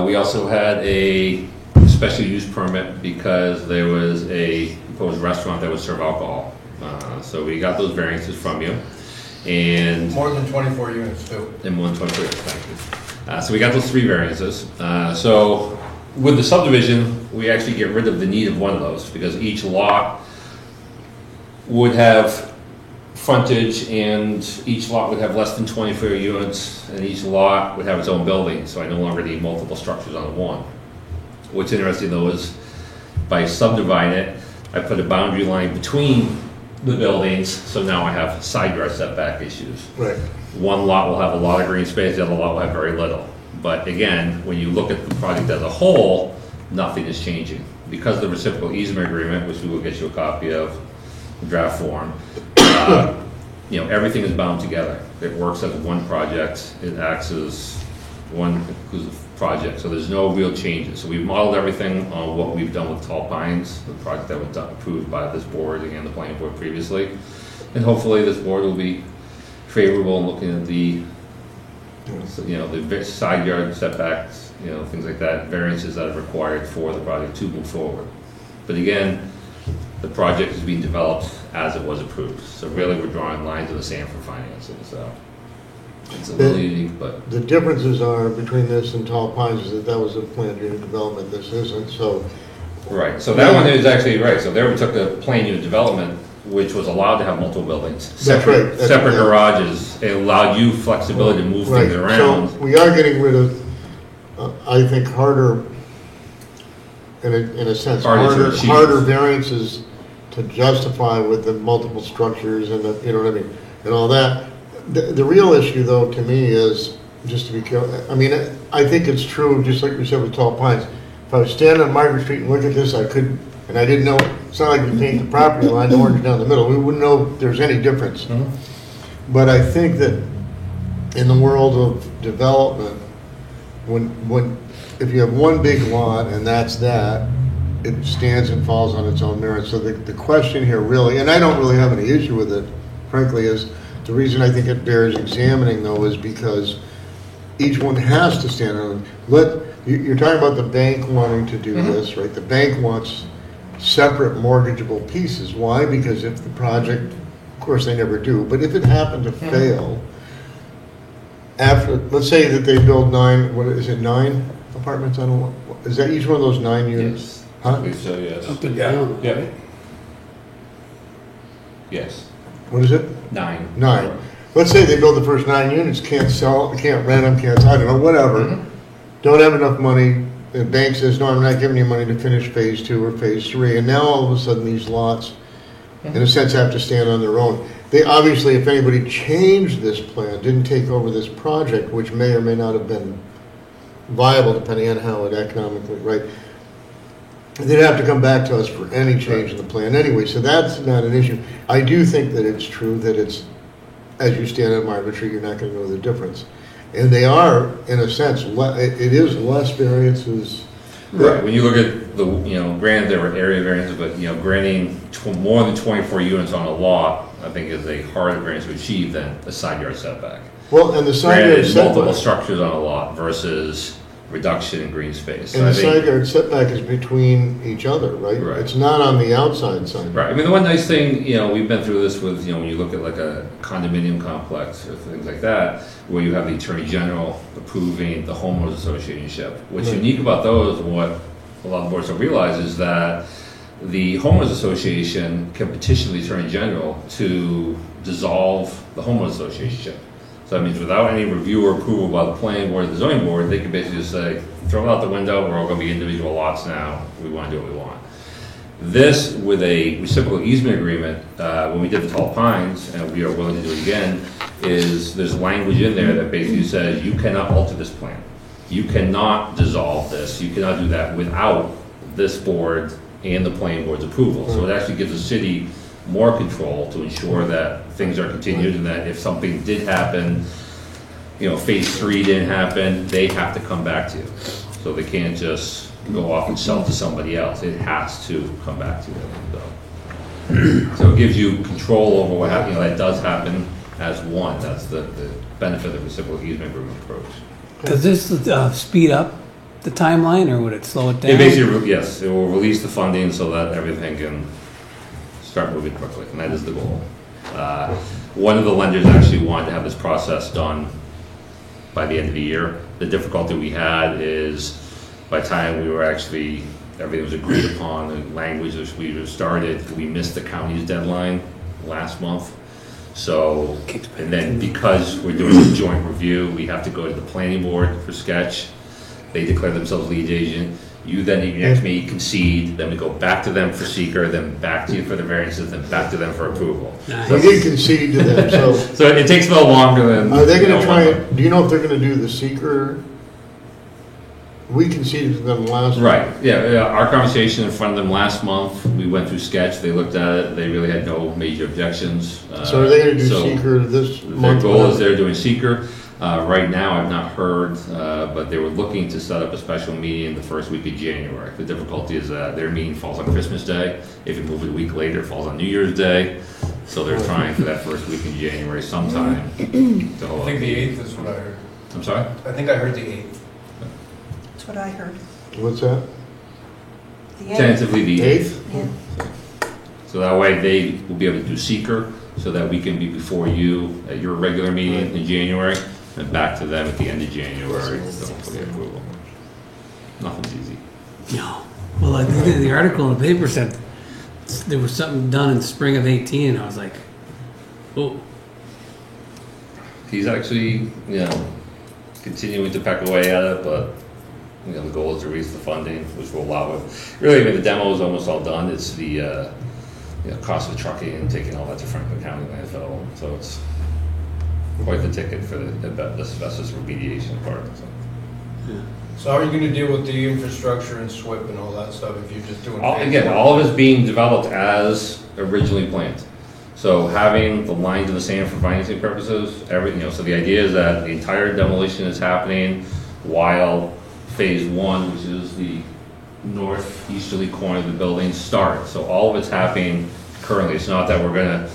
We also had a special use permit because there was a proposed restaurant that would serve alcohol. So we got those variances from you. And More than 24 units too. and 123, thank you. So we got those 3 variances. So with the subdivision, we actually get rid of the need of one of those because each lot would have frontage and each lot would have less than 24 units and each lot would have its own building. So I no longer need multiple structures on one. What's interesting though is by subdividing it, I put a boundary line between the buildings, so now I have side yard setback issues. Right. One lot will have a lot of green space, the other lot will have very little. But again, when you look at the project as a whole, nothing is changing. Because of the reciprocal easement agreement, which we will get you a copy of, in draft form, you know, everything is bound together. It works as one project, it acts as one inclusive project, so there's no real changes. So we've modeled everything on what we've done with Tall Pines, the project that was approved by this board and the planning board previously. And hopefully this board will be favorable in looking at the, you know, the side yard setbacks, you know, things like that, variances that are required for the project to move forward. But again, the project is being developed as it was approved. So really we're drawing lines in the sand for financing, so. It's a little unique, but. The differences are between this and Tall Pines is that was a planned unit development, this isn't, so. Right, so that one is actually, right, so there we took the planned unit development, which was allowed to have multiple buildings. That's right. Separate garages. It allowed you flexibility to move things around. So we are getting rid of, I think, harder, in a sense, harder variances to justify with the multiple structures and the, you know what I mean, and all that. The real issue, though, to me is, just to be careful, I mean, I think it's true, just like we said with Tall Pines. If I was standing on Margaret Street and look at this, I could, and I didn't know, it's not like we paint the property line orange down the middle. We wouldn't know if there's any difference. But I think that in the world of development, if you have one big lot and that's that, it stands and falls on its own merit. So the question here really, and I don't really have any issue with it, frankly, is the reason I think it bears examining, though, is because each one has to stand on. You're talking about the bank wanting to do this, right? The bank wants separate mortgageable pieces. Why? Because if the project, of course they never do, but if it happened to fail, after, let's say that they build 9 apartments? I don't know. Is that each one of those 9 units? Yes. Huh? I believe so, yes. Up and down. Yeah. Yes. What is it? 9. 9. Let's say they build the first 9 units, can't sell, can't rent them, can't, I don't know, whatever. Don't have enough money. The bank says, no, I'm not giving you money to finish phase 2 or phase 3. And now all of a sudden these lots, in a sense, have to stand on their own. They obviously, if anybody changed this plan, didn't take over this project, which may or may not have been viable depending on how it economically, right? They'd have to come back to us for any change in the plan anyway, so that's not an issue. I do think that it's true that it's, as you stand on Margaret Street, you're not going to know the difference. And they are, in a sense, it is less variances. Right, when you look at the, you know, granted there were area variances, but, you know, granting more than 24 units on a lot, I think is a harder variance to achieve than a side yard setback. Well, and the side yard Granted, multiple setback, structures on a lot versus reduction in green space. So and I the think- side yard setback is between each other, right? Right. It's not on the outside side. Right, I mean, the one nice thing, you know, we've been through this with, you know, when you look at like a condominium complex or things like that, where you have the Attorney General approving the homeowners association. What's Right. unique about those, and what a lot of boards don't realize, is that the homeowners association can petition the Attorney General to dissolve the homeowners association. So that means without any review or approval by the planning board or the zoning board, they can basically just say, throw it out the window, we're all gonna be individual lots now, we wanna do what we want. This, with a reciprocal easement agreement, when we did the Tall Pines, and we are willing to do it again, is there's language in there that basically says you cannot alter this plan. You cannot dissolve this, you cannot do that without this board and the planning board's approval. So it actually gives the city more control to ensure that things are continued, and that if something did happen, you know, phase 3 didn't happen, they have to come back to you. So they can't just go off and sell to somebody else. It has to come back to you. So it gives you control over what happens, you know, that does happen as one. That's the benefit of the reciprocal easement agreement approach. Does this speed up the timeline, or would it slow it down? It basically, yes, it will release the funding so that everything can start moving quickly, and that is the goal. One of the lenders actually wanted to have this process done by the end of the year. The difficulty we had is by the time we were actually, everything was agreed upon, the language which we started, we missed the county's deadline last month. So, and then because we're doing a joint review, we have to go to the planning board for sketch. they declare themselves lead agent. You then, you next me, concede, then we go back to them for seeker, then back to you for the variances, then back to them for approval. We did concede to them, so So it takes a little longer than. are they you gonna know, try it, do you know if they're gonna do the seeker? We conceded to them last. Right, yeah, our conversation in front of them last month, we went through sketch, they looked at it, they really had no major objections. So are they gonna do So seeker this their month? goal is they're doing seeker. Right now, I've not heard, but they were looking to set up a special meeting the first week of January. The difficulty is that their meeting falls on Christmas Day. If you move it a week later, it falls on New Year's Day. So they're trying for that first week in January sometime to hold. I think the 8th is what I heard. I'm sorry? I think I heard the 8th. That's what I heard. What's that? The eighth. Tentatively the 8th. Yeah. So that way they will be able to do seeker so that we can be before you at your regular meeting in January and back to them at the end of January so for the approval. Nothing's easy. No. Well, I think the article in the paper said there was something done in spring of 18, and I was like, oh. He's actually, continuing to peck away at it, but, the goal is to raise the funding, which will allow it. Really, the demo is almost all done. It's the, cost of trucking and taking all that to Franklin County landfill. So it's quite the ticket for the asbestos remediation part. So how are you gonna deal with the infrastructure and SWIP and all that stuff if you're just doing? Again, all of it's being developed as originally planned. So having the lines in the sand for financing purposes, everything, so the idea is that the entire demolition is happening while phase 1, which is the northeasterly corner of the building, starts. So all of it's happening currently. It's not that we're gonna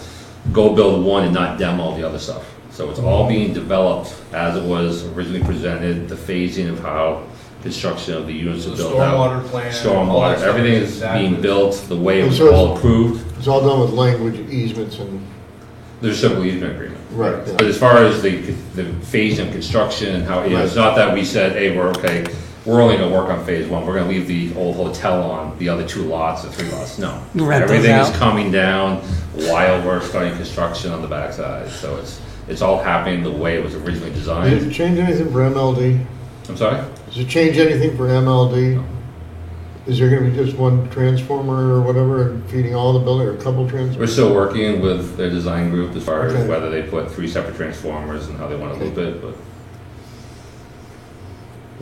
go build one and not demo the other stuff. So it's all being developed as it was originally presented, the phasing of how construction of the units are built out. Stormwater plan. all Stormwater, that stuff everything is exactly being built the way it was And so all approved. It's all done with language, easements and, There's a simple easement agreement. right, But as far as the phase and construction and how, it's not that we said, hey, we're only gonna work on phase 1, we're gonna leave the old hotel on the other 2 lots or 3 lots, no. Rent those Everything is out. coming down while we're starting construction on the backside, so it's all happening the way it was originally Does designed. it change anything for MLD? I'm sorry? Does it change anything for MLD? No. Is there gonna be just one transformer or whatever feeding all the building, or a couple transformers? We're still working with their design group as far as Okay. whether they put 3 separate transformers and how they wanna loop it, but.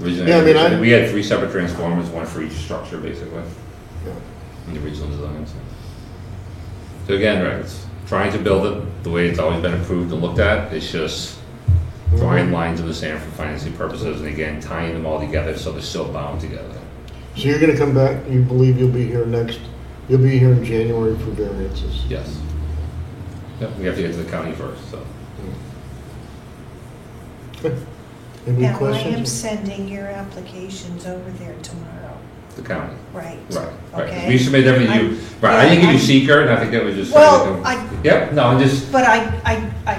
Yeah, I mean, Originally, we had 3 separate transformers, 1 for each structure, basically. Yeah. In the original design. So again, right, it's trying to build it the way it's always been approved and looked at. It's just drawing lines in the sand for financing purposes, and again, tying them all together so they're still bound together. So you're gonna come back, you believe you'll be here you'll be here in January for variances? Yes. Yep, we have to get to the county first, so. Any Now, I am questions? sending your applications over there tomorrow, The county. right? Right, right. 'Cause Okay. we submit everything to you. Right, I yeah, didn't give you I- seeker, and I think that was just. Well, Yep, no, I'm just, but I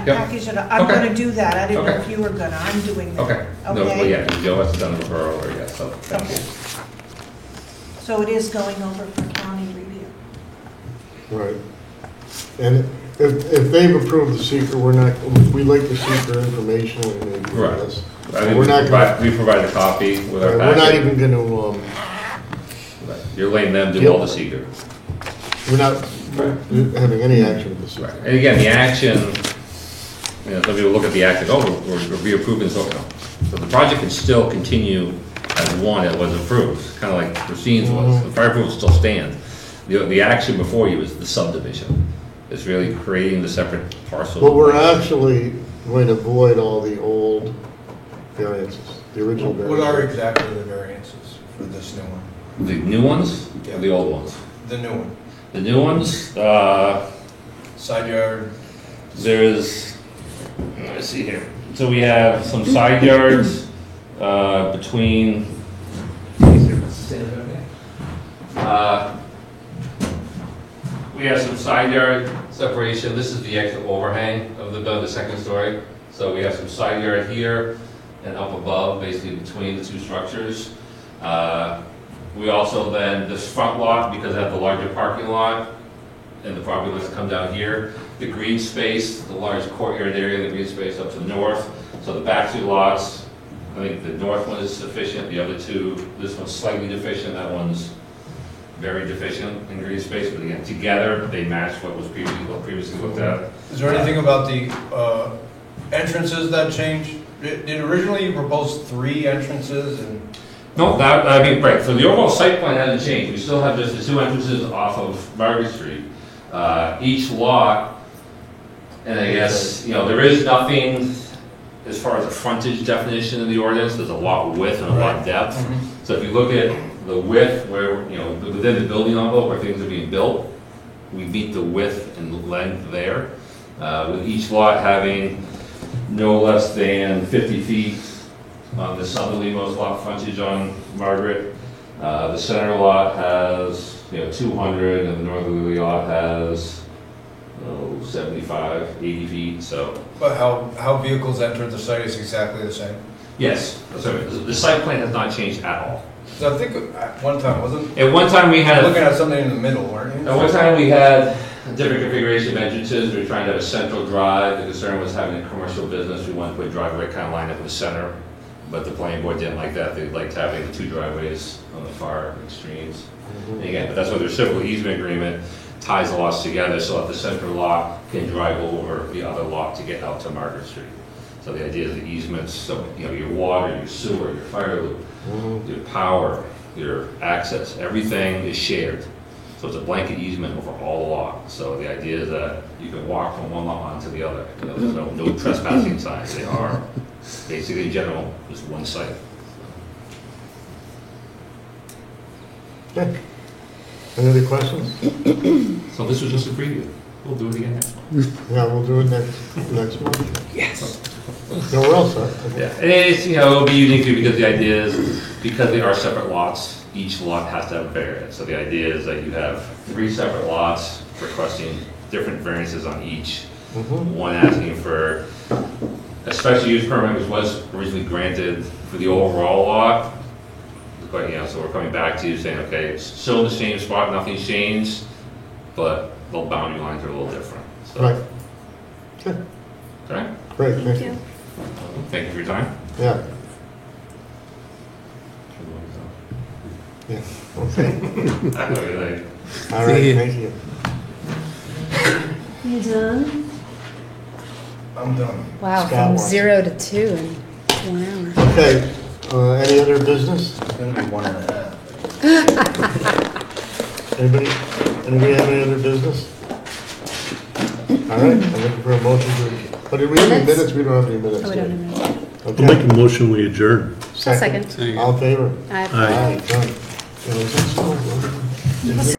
Yep. packaged it, I'm Okay. gonna do that, I didn't know Okay. if you were gonna, I'm doing that. okay. No, well, Okay? yeah, Joe has done the referral, or yes, so, thank you. Okay. So it is going over for county review. Right. And if they've approved the seeker, we'd like the seeker information and maybe Right. this. I mean, We're not gonna- we provide a copy with our We're packet. not even gonna, Right. You're letting them do all the seeker. we're not having any action with the seeker. Right. And again, the action, some people look at the action, oh, we're reapproving, so, no. So the project can still continue as one that was approved, kind of like Racine's was. The fire approval still stands. The action before you is the subdivision. It's really creating the separate parcels. But we're actually going to void all the old variances, the original What are variances. exactly the variances for this new one? The new ones Yeah. or the old ones? The new one? The new ones, Side yard, there's, let's see here. So we have some side yards between. We have some side yard separation. This is the exit overhang of the building, the second story. So we have some side yard here and up above, basically between the 2 structures. We also then, this front lot, because I have the larger parking lot, and the property lines come down here, the green space, the large courtyard area, the green space up to the north. So the back 2 lots I think the north one is sufficient, the other two, this one's slightly deficient, that one's very deficient in green space, but again, together, they match what was previously looked at. Is there anything about the entrances that changed? Did originally you propose 3 entrances and? No, that, I mean, right, so the overall site plan hasn't changed, we still have just the 2 entrances off of Margaret Street. Each lot, and I guess, you know, there is nothing as far as the frontage definition in the ordinance, there's a lot width and a lot depth. So if you look at the width where, you know, within the building envelope where things are being built, we meet the width and length there. With each lot having no less than 50 feet on the southerlymost lot frontage on Margaret. The center lot has, you know, 200, and the northerly lot has 75, 80 feet, so. But how vehicles enter the site is exactly the same? Yes, so the site plan has not changed at all. So I think at one time, wasn't? At one time we had. Looking at something in the middle, weren't you? At one time we had a different configuration of entrances. We were trying to have a central drive. The concern was having a commercial business. We wanted to put a driveway kind of lined up with the center, but the planning board didn't like that. They liked having the 2 driveways on the far extremes. And again, but that's why the reciprocal easement agreement ties the lots together so that the central lot can drive over the other lot to get out to Margaret Street. So the idea is the easements, so, you know, your water, your sewer, your fire loop, your power, your access, everything is shared. So it's a blanket easement over all the lots. So the idea is that you can walk from one lot onto the other. You know, there's no trespassing signs. They are basically in general, just one site. Okay. Any other questions? So this was just a preview. We'll do it again next month. Yeah, we'll do it next month. Yes. Nowhere else, huh? Okay. Yeah, and it's, you know, it'll be unique too because the idea is, because they are separate lots, each lot has to have a variance. So the idea is that you have 3 separate lots requesting different variances on each. One asking for a special use permit, which was originally granted for the overall lot. But, you know, so we're coming back to you saying, okay, it's still in the same spot, nothing's changed, but the boundary lines are a little different. So, Right. Good. okay? Great, thank you. Thank you for your time. Yeah. Yeah, okay. Have a good night. All right, thank you. You done? I'm done. Wow, Scott from wants- 0 to 2 in 1 hour. Okay, any other business? It's gonna be 1.5. Anybody have any other business? All right, I'm looking for a motion to, but did we have any minutes? We don't have any minutes. Oh, we don't do we? have any. Okay. I'll make a motion, we adjourn. Second. All in favor? Aye. Aye. Done. You know, is that so?